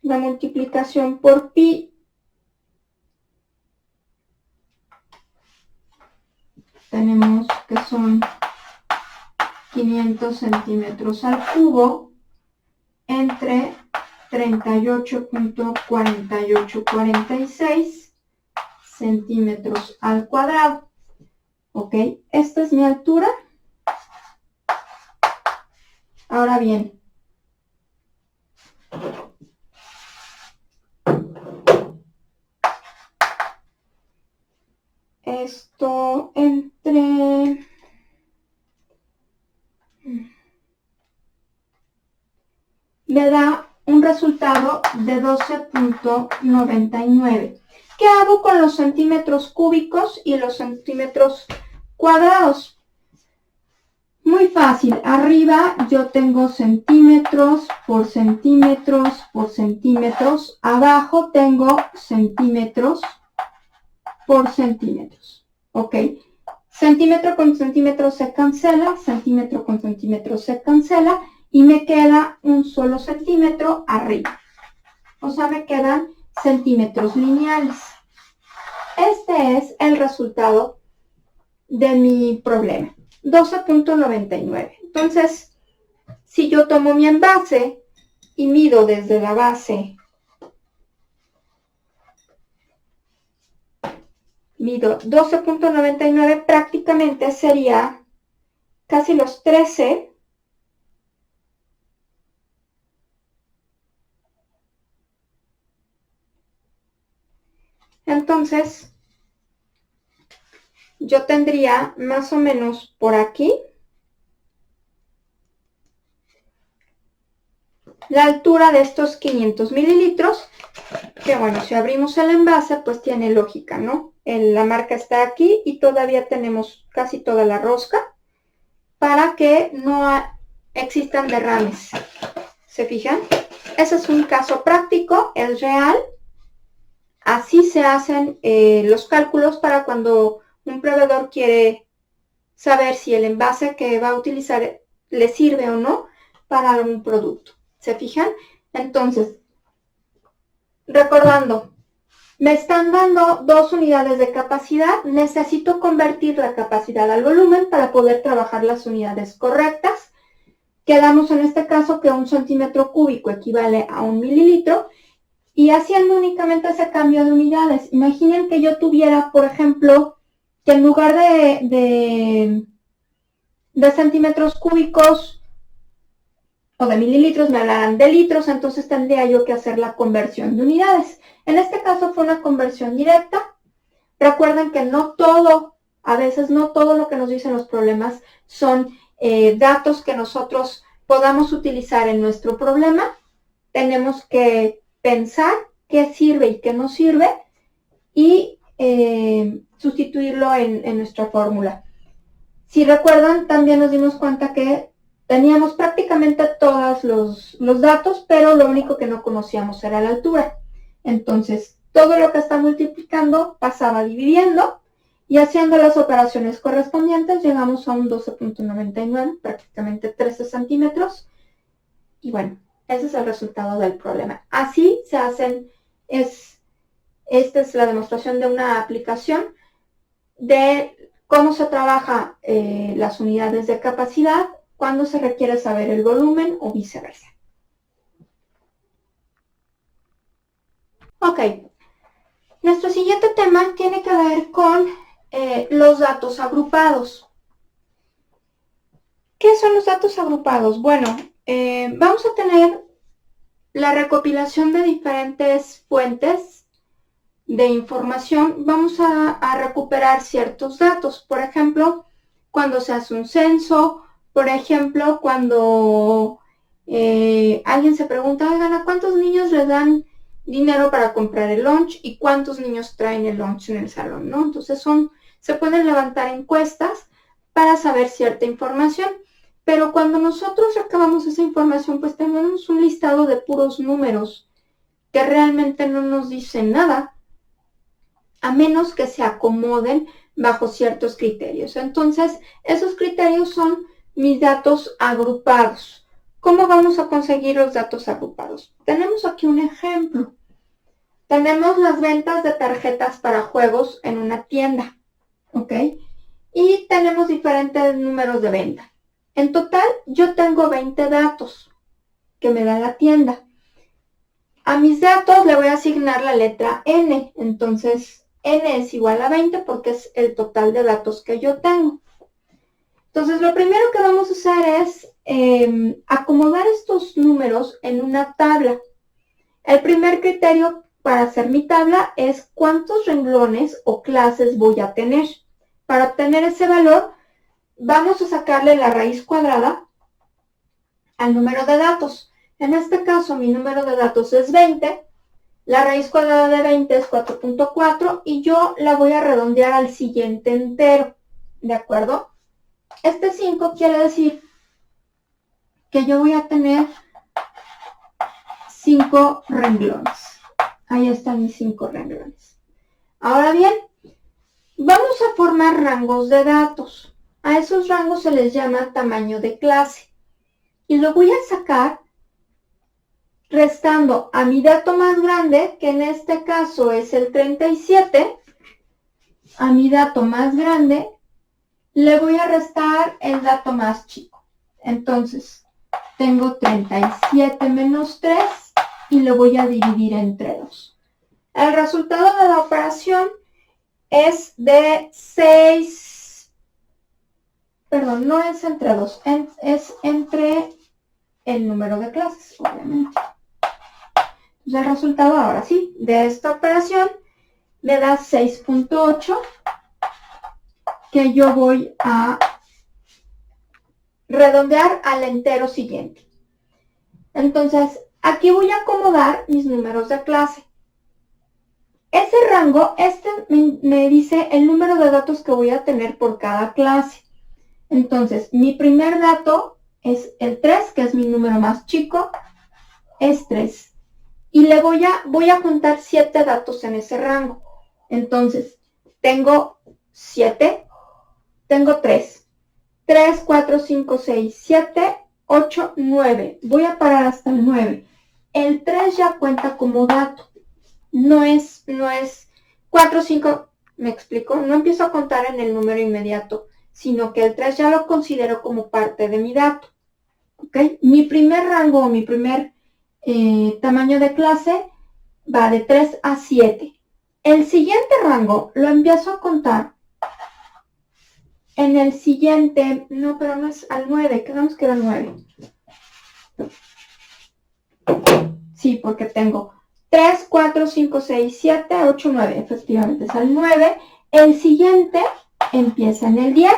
la multiplicación por pi, tenemos que son 500 centímetros al cubo entre 38.4846 centímetros al cuadrado. ¿Ok? Esta es mi altura. Ahora bien, esto entre me da un resultado de 12.99. ¿Qué hago con los centímetros cúbicos y los centímetros cuadrados? Muy fácil. Arriba yo tengo centímetros por centímetros por centímetros. Abajo tengo centímetros por centímetros. ¿Ok? Centímetro con centímetro se cancela, centímetro con centímetro se cancela y me queda un solo centímetro arriba. O sea, me quedan centímetros lineales. Este es el resultado de mi problema. 12.99. Entonces, si yo tomo mi envase y mido desde la base, mido 12.99, prácticamente sería casi los 13. Entonces, yo tendría más o menos por aquí la altura de estos 500 mililitros, que bueno, si abrimos el envase, pues tiene lógica, ¿no? La marca está aquí y todavía tenemos casi toda la rosca para que no existan derrames. ¿Se fijan? Ese es un caso práctico, es real. Así se hacen los cálculos para cuando un proveedor quiere saber si el envase que va a utilizar le sirve o no para algún producto. ¿Se fijan? Entonces, recordando, me están dando 2 unidades de capacidad, necesito convertir la capacidad al volumen para poder trabajar las unidades correctas. Quedamos en este caso que 1 centímetro cúbico equivale a 1 mililitro y haciendo únicamente ese cambio de unidades. Imaginen que yo tuviera, por ejemplo, que en lugar de centímetros cúbicos o de mililitros me hablarán de litros, entonces tendría yo que hacer la conversión de unidades. En este caso fue una conversión directa. Recuerden que no todo, a veces no todo lo que nos dicen los problemas son datos que nosotros podamos utilizar en nuestro problema. Tenemos que pensar qué sirve y qué no sirve y sustituirlo en nuestra fórmula. Si recuerdan, también nos dimos cuenta que teníamos prácticamente todos los datos, pero lo único que no conocíamos era la altura. Entonces, todo lo que está multiplicando pasaba dividiendo y haciendo las operaciones correspondientes llegamos a un 12.99, prácticamente 13 centímetros. Y bueno, ese es el resultado del problema. Así se hacen, esta es la demostración de una aplicación de cómo se trabaja las unidades de capacidad cuando se requiere saber el volumen o viceversa. Ok, nuestro siguiente tema tiene que ver con los datos agrupados. ¿Qué son los datos agrupados? Bueno, vamos a tener la recopilación de diferentes fuentes de información. Vamos a recuperar ciertos datos. Por ejemplo, cuando se hace un censo, por ejemplo, cuando alguien se pregunta, oigan, ¿a cuántos niños les dan dinero para comprar el lunch y cuántos niños traen el lunch en el salón, ¿no? Entonces se pueden levantar encuestas para saber cierta información, pero cuando nosotros recabamos esa información, pues tenemos un listado de puros números que realmente no nos dicen nada, a menos que se acomoden bajo ciertos criterios. Entonces, esos criterios son mis datos agrupados. ¿Cómo vamos a conseguir los datos agrupados? Tenemos aquí un ejemplo. Tenemos las ventas de tarjetas para juegos en una tienda, ¿ok? Y tenemos diferentes números de venta. En total, yo tengo 20 datos que me da la tienda. A mis datos le voy a asignar la letra N. Entonces, N es igual a 20 porque es el total de datos que yo tengo. Entonces, lo primero que vamos a hacer es acomodar estos números en una tabla. El primer criterio para hacer mi tabla es cuántos renglones o clases voy a tener. Para obtener ese valor, vamos a sacarle la raíz cuadrada al número de datos. En este caso, mi número de datos es 20. La raíz cuadrada de 20 es 4.4 y yo la voy a redondear al siguiente entero. ¿De acuerdo? Este 5 quiere decir que yo voy a tener 5 renglones. Ahí están mis 5 renglones. Ahora bien, vamos a formar rangos de datos. A esos rangos se les llama tamaño de clase. Y lo voy a sacar restando a mi dato más grande, que en este caso es el 37, a mi dato más grande, le voy a restar el dato más chico. Entonces, tengo 37 menos 3 y lo voy a dividir entre 2. El resultado de la operación es de 6, perdón, no es entre 2, es entre el número de clases, obviamente. Entonces, el resultado ahora sí, de esta operación me da 6.8, que yo voy a redondear al entero siguiente. Entonces, aquí voy a acomodar mis números de clase. Ese rango, me dice el número de datos que voy a tener por cada clase. Entonces, mi primer dato es el 3, que es mi número más chico, es 3. Y le voy a juntar 7 datos en ese rango. Entonces, tengo 7, tengo 3. 3, 4, 5, 6, 7, 8, 9. Voy a parar hasta el 9. El 3 ya cuenta como dato. No es 4, 5, me explico. No empiezo a contar en el número inmediato, sino que el 3 ya lo considero como parte de mi dato. ¿Okay? Mi primer rango o mi primer tamaño de clase va de 3 a 7. El siguiente rango lo empiezo a contar en el siguiente, no, pero no es al 9, quedamos que era el 9. Sí, porque tengo 3, 4, 5, 6, 7, 8, 9, efectivamente es al 9. El siguiente empieza en el 10,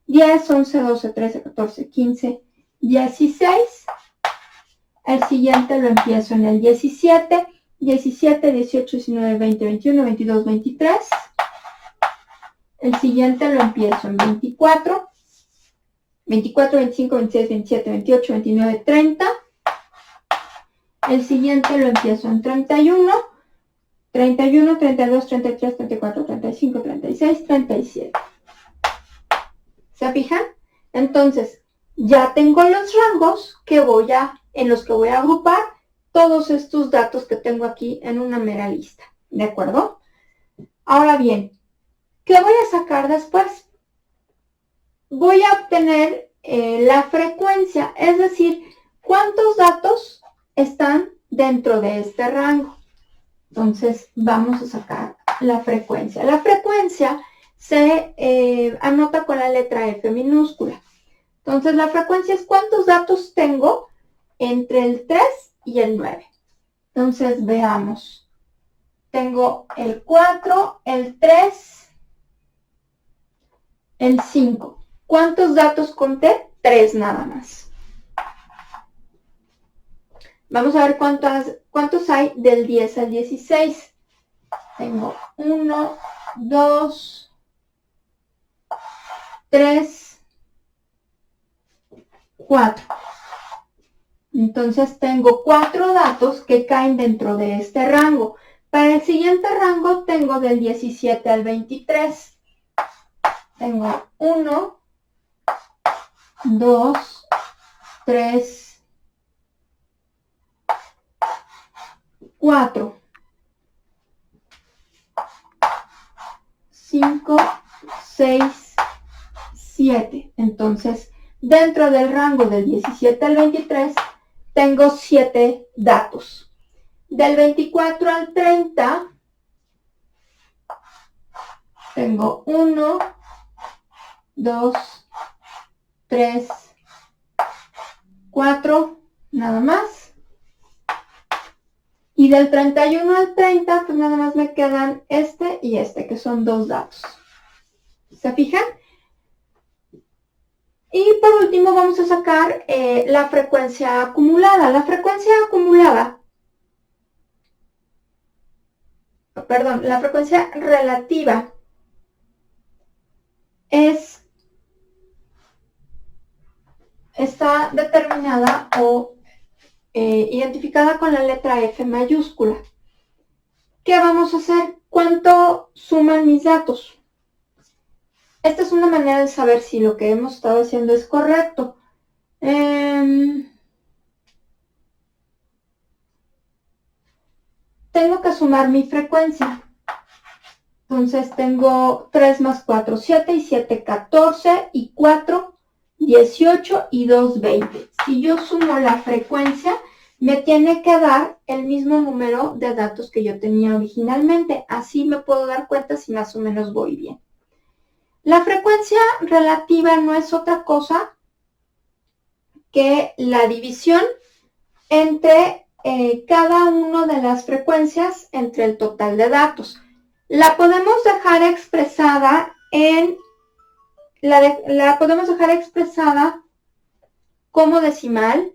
10, 11, 12, 13, 14, 15, 16. El siguiente lo empiezo en el 17, 17, 18, 19, 20, 21, 22, 23. El siguiente lo empiezo en 24, 24, 25, 26, 27, 28, 29, 30. El siguiente lo empiezo en 31, 31, 32, 33, 34, 35, 36, 37. ¿Se fijan? Entonces, ya tengo los rangos en los que voy a agrupar todos estos datos que tengo aquí en una mera lista. ¿De acuerdo? Ahora bien, ¿qué voy a sacar después? Voy a obtener la frecuencia, es decir, cuántos datos están dentro de este rango. Entonces, vamos a sacar la frecuencia. La frecuencia se anota con la letra F minúscula. Entonces, la frecuencia es cuántos datos tengo entre el 3 y el 9. Entonces, veamos. Tengo el 4, el 3, el 5. ¿Cuántos datos conté? 3 nada más. Vamos a ver cuántos hay del 10 al 16. Tengo 1, 2, 3, 4. Entonces tengo 4 datos que caen dentro de este rango. Para el siguiente rango tengo del 17 al 23. Tengo 1, 2, 3, 4, 5, 6, 7. Entonces, dentro del rango del 17 al 23, tengo 7 datos. Del 24 al 30, tengo 1, 2, 3, 4, nada más. Y del 31 al 30, pues nada más me quedan este y este, que son 2 datos. ¿Se fijan? Y por último vamos a sacar la frecuencia acumulada. La frecuencia acumulada, perdón, la frecuencia relativa es está determinada o identificada con la letra F mayúscula. ¿Qué vamos a hacer? ¿Cuánto suman mis datos? Esta es una manera de saber si lo que hemos estado haciendo es correcto. Tengo que sumar mi frecuencia. Entonces tengo 3 más 4, 7 y 7, 14 y 4, 18 y 2, 20. Si yo sumo la frecuencia, me tiene que dar el mismo número de datos que yo tenía originalmente. Así me puedo dar cuenta si más o menos voy bien. La frecuencia relativa no es otra cosa que la división entre cada una de las frecuencias entre el total de datos. La podemos dejar expresada como decimal,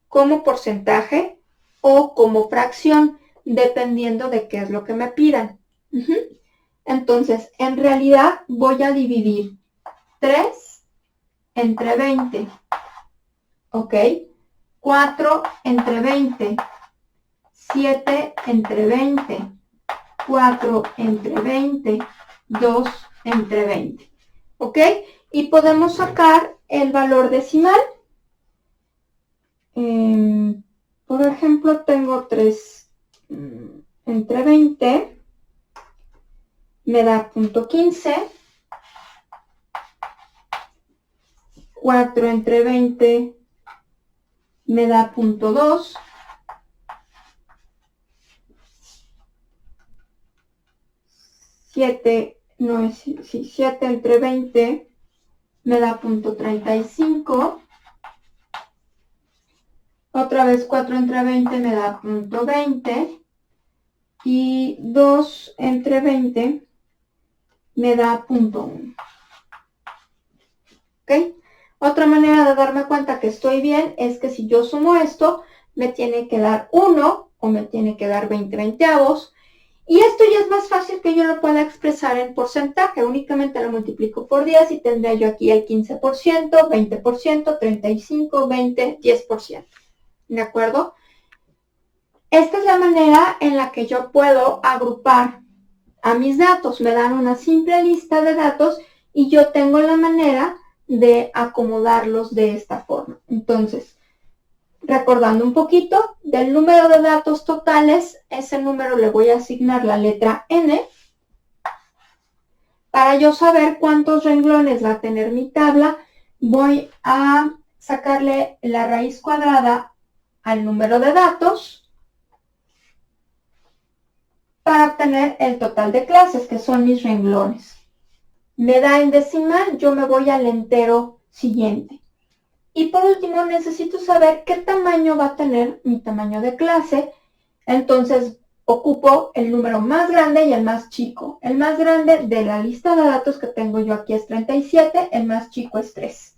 como porcentaje o como fracción, dependiendo de qué es lo que me pidan. Entonces, en realidad voy a dividir 3 entre 20, ¿ok? 4 entre 20, 7 entre 20, 4 entre 20, 2 entre 20, ¿ok? Y podemos sacar el valor decimal. Por ejemplo, tengo 3 entre 20, me da .15, 4 entre 20 me da .2, 7 entre 20 me da .35, otra vez 4 entre 20 me da .20 y 2 entre 20 me da .1. ¿Ok? Otra manera de darme cuenta que estoy bien es que si yo sumo esto, me tiene que dar 1 o me tiene que dar 20 veinteavos. Y esto ya es más fácil que yo lo pueda expresar en porcentaje. Únicamente lo multiplico por 10 y tendré yo aquí el 15%, 20%, 35%, 20%, 10%. ¿De acuerdo? Esta es la manera en la que yo puedo agrupar a mis datos. Me dan una simple lista de datos y yo tengo la manera de acomodarlos de esta forma. Entonces, recordando un poquito, del número de datos totales, ese número le voy a asignar la letra N para yo saber cuántos renglones va a tener mi tabla. Voy a sacarle la raíz cuadrada al número de datos para obtener el total de clases, que son mis renglones. Me da en decimal, yo me voy al entero siguiente. Y por último, necesito saber qué tamaño va a tener mi tamaño de clase. Entonces, ocupo el número más grande y el más chico. El más grande de la lista de datos que tengo yo aquí es 37, el más chico es 3.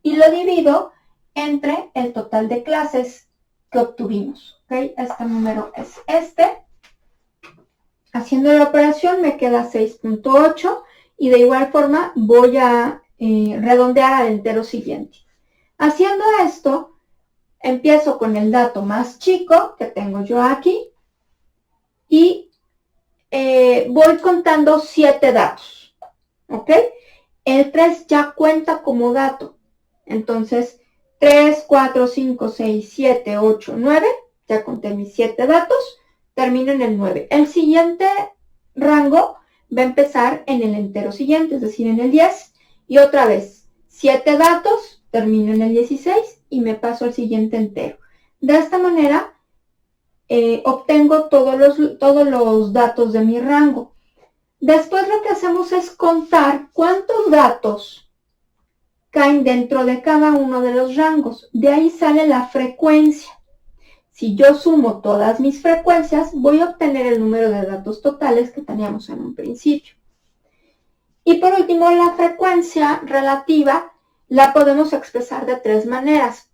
Y lo divido entre el total de clases que obtuvimos. ¿Okay? Este número es este. Haciendo la operación me queda 6.8 y de igual forma voy a redondear al entero siguiente. Haciendo esto, empiezo con el dato más chico que tengo yo aquí y voy contando 7 datos, ¿ok? El 3 ya cuenta como dato, entonces 3, 4, 5, 6, 7, 8, 9, ya conté mis 7 datos, termino en el 9. El siguiente rango va a empezar en el entero siguiente, es decir, en el 10, y otra vez 7 datos, termino en el 16 y me paso al siguiente entero. De esta manera obtengo todos los datos de mi rango. Después lo que hacemos es contar cuántos datos caen dentro de cada uno de los rangos. De ahí sale la frecuencia. Si yo sumo todas mis frecuencias, voy a obtener el número de datos totales que teníamos en un principio. Y por último, la frecuencia relativa la podemos expresar de 3 maneras: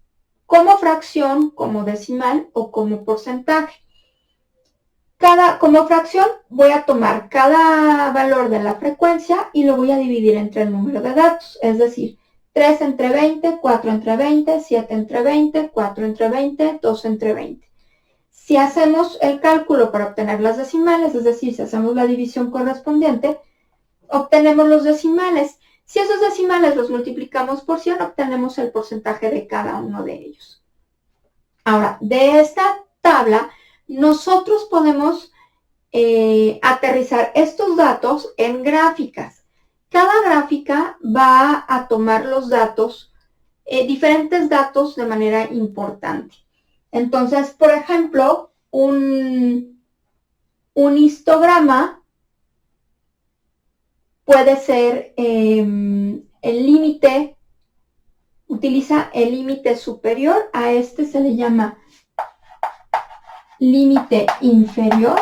como fracción, como decimal o como porcentaje. Como fracción voy a tomar cada valor de la frecuencia y lo voy a dividir entre el número de datos, es decir, 3 entre 20, 4 entre 20, 7 entre 20, 4 entre 20, 2 entre 20. Si hacemos el cálculo para obtener las decimales, es decir, si hacemos la división correspondiente, obtenemos los decimales. Si esos decimales los multiplicamos por 100, obtenemos el porcentaje de cada uno de ellos. Ahora, de esta tabla, nosotros podemos aterrizar estos datos en gráficas. Cada gráfica va a tomar los datos, diferentes datos de manera importante. Entonces, por ejemplo, un histograma puede ser el límite, utiliza el límite superior, a este se le llama límite inferior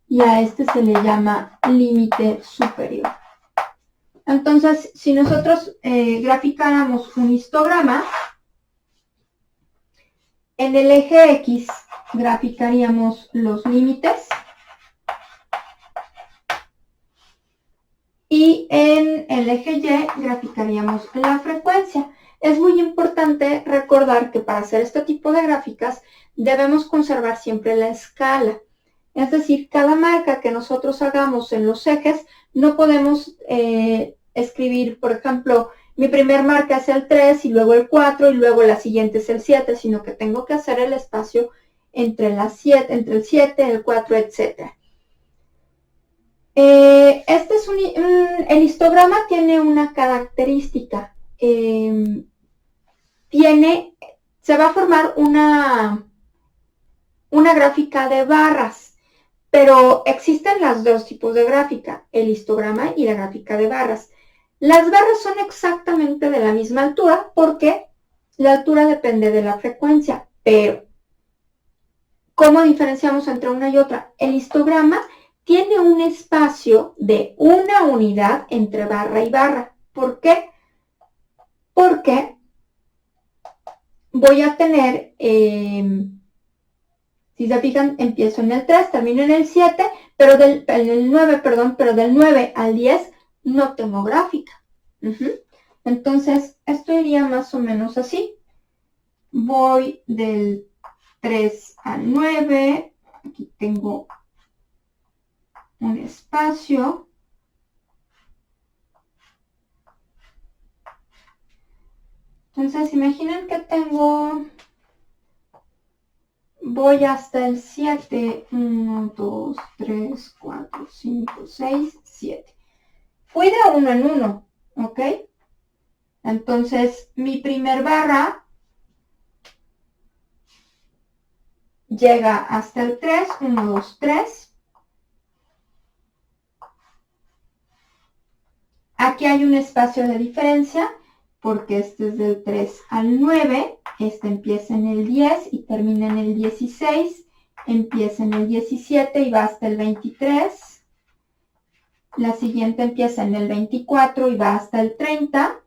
y a este se le llama límite superior. Entonces, si nosotros graficáramos un histograma, en el eje X graficaríamos los límites y en el eje Y graficaríamos la frecuencia. Es muy importante recordar que para hacer este tipo de gráficas debemos conservar siempre la escala. Es decir, cada marca que nosotros hagamos en los ejes, no podemos escribir, por ejemplo, mi primer marca es el 3 y luego el 4 y luego la siguiente es el 7, sino que tengo que hacer el espacio entre el 7, el 4, etc. Este es el histograma tiene una característica. Se va a formar una gráfica de barras, pero existen los dos tipos de gráfica, el histograma y la gráfica de barras. Las barras son exactamente de la misma altura porque la altura depende de la frecuencia, pero ¿cómo diferenciamos entre una y otra? El histograma tiene un espacio de una unidad entre barra y barra. ¿Por qué? Porque voy a tener, si se fijan, empiezo en el 3, termino en el 7, pero en el 9, perdón, pero del 9 al 10 no tengo gráfica. Entonces, esto iría más o menos así. Voy del 3 al 9, aquí tengo un espacio. Entonces, imaginen que voy hasta el 7, 1, 2, 3, 4, 5, 6, 7. Fui de 1 en 1, ¿ok? Entonces, mi primer barra llega hasta el 3, 1, 2, 3. Aquí hay un espacio de diferencia porque este es del 3 al 9, este empieza en el 10 y termina en el 16, empieza en el 17 y va hasta el 23. La siguiente empieza en el 24 y va hasta el 30.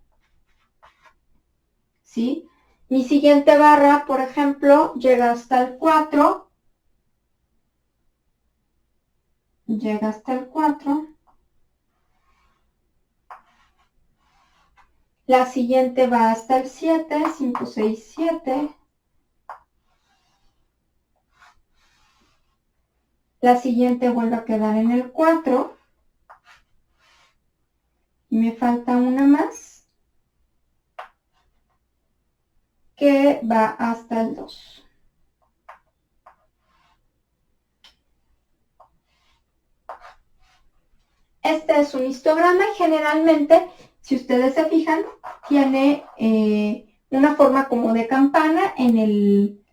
¿Sí? Mi siguiente barra, por ejemplo, llega hasta el 4. Llega hasta el 4. La siguiente va hasta el 7, 5, 6, 7. La siguiente vuelve a quedar en el 4. Y me falta una más, que va hasta el 2. Este es un histograma y generalmente, si ustedes se fijan, tiene una forma como de campana en el...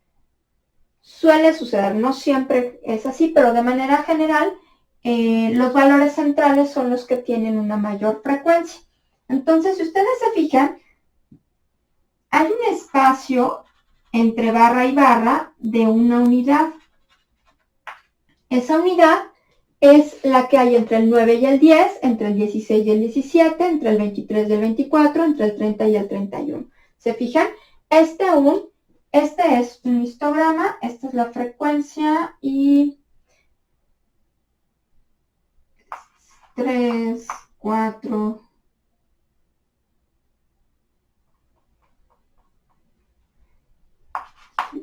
Suele suceder, no siempre es así, pero de manera general, los valores centrales son los que tienen una mayor frecuencia. Entonces, si ustedes se fijan, hay un espacio entre barra y barra de una unidad. Esa unidad es la que hay entre el 9 y el 10, entre el 16 y el 17, entre el 23 y el 24, entre el 30 y el 31. ¿Se fijan? Este es un histograma, esta es la frecuencia y 3, 4,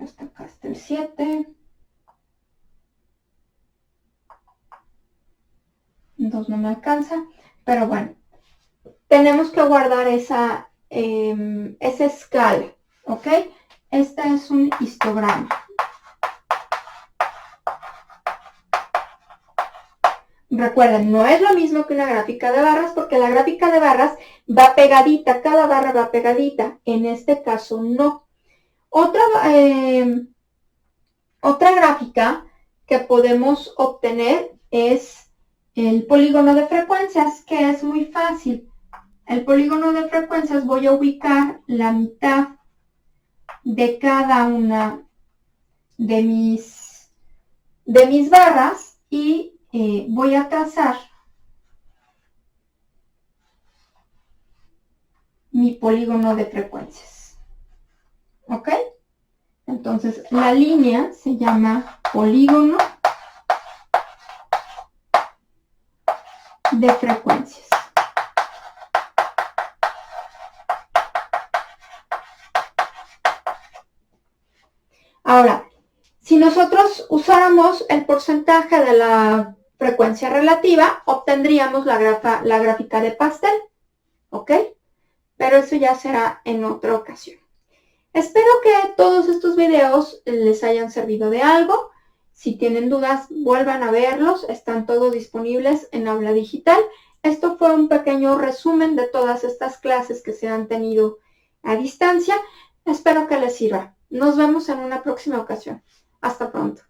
Hasta acá está el 7. 2 no me alcanza, pero bueno, tenemos que guardar esa escala, ¿ok? Este es un histograma. Recuerden, no es lo mismo que una gráfica de barras, porque la gráfica de barras va pegadita, cada barra va pegadita. En este caso, no. Otra gráfica que podemos obtener es el polígono de frecuencias, que es muy fácil. El polígono de frecuencias voy a ubicar la mitad de cada una de mis barras y voy a trazar mi polígono de frecuencias. ¿Ok? Entonces, la línea se llama polígono de frecuencias. Ahora, si nosotros usáramos el porcentaje de la frecuencia relativa, obtendríamos la gráfica de pastel, ¿ok? Pero eso ya será en otra ocasión. Espero que todos estos videos les hayan servido de algo. Si tienen dudas, vuelvan a verlos. Están todos disponibles en Aula Digital. Esto fue un pequeño resumen de todas estas clases que se han tenido a distancia. Espero que les sirva. Nos vemos en una próxima ocasión. Hasta pronto.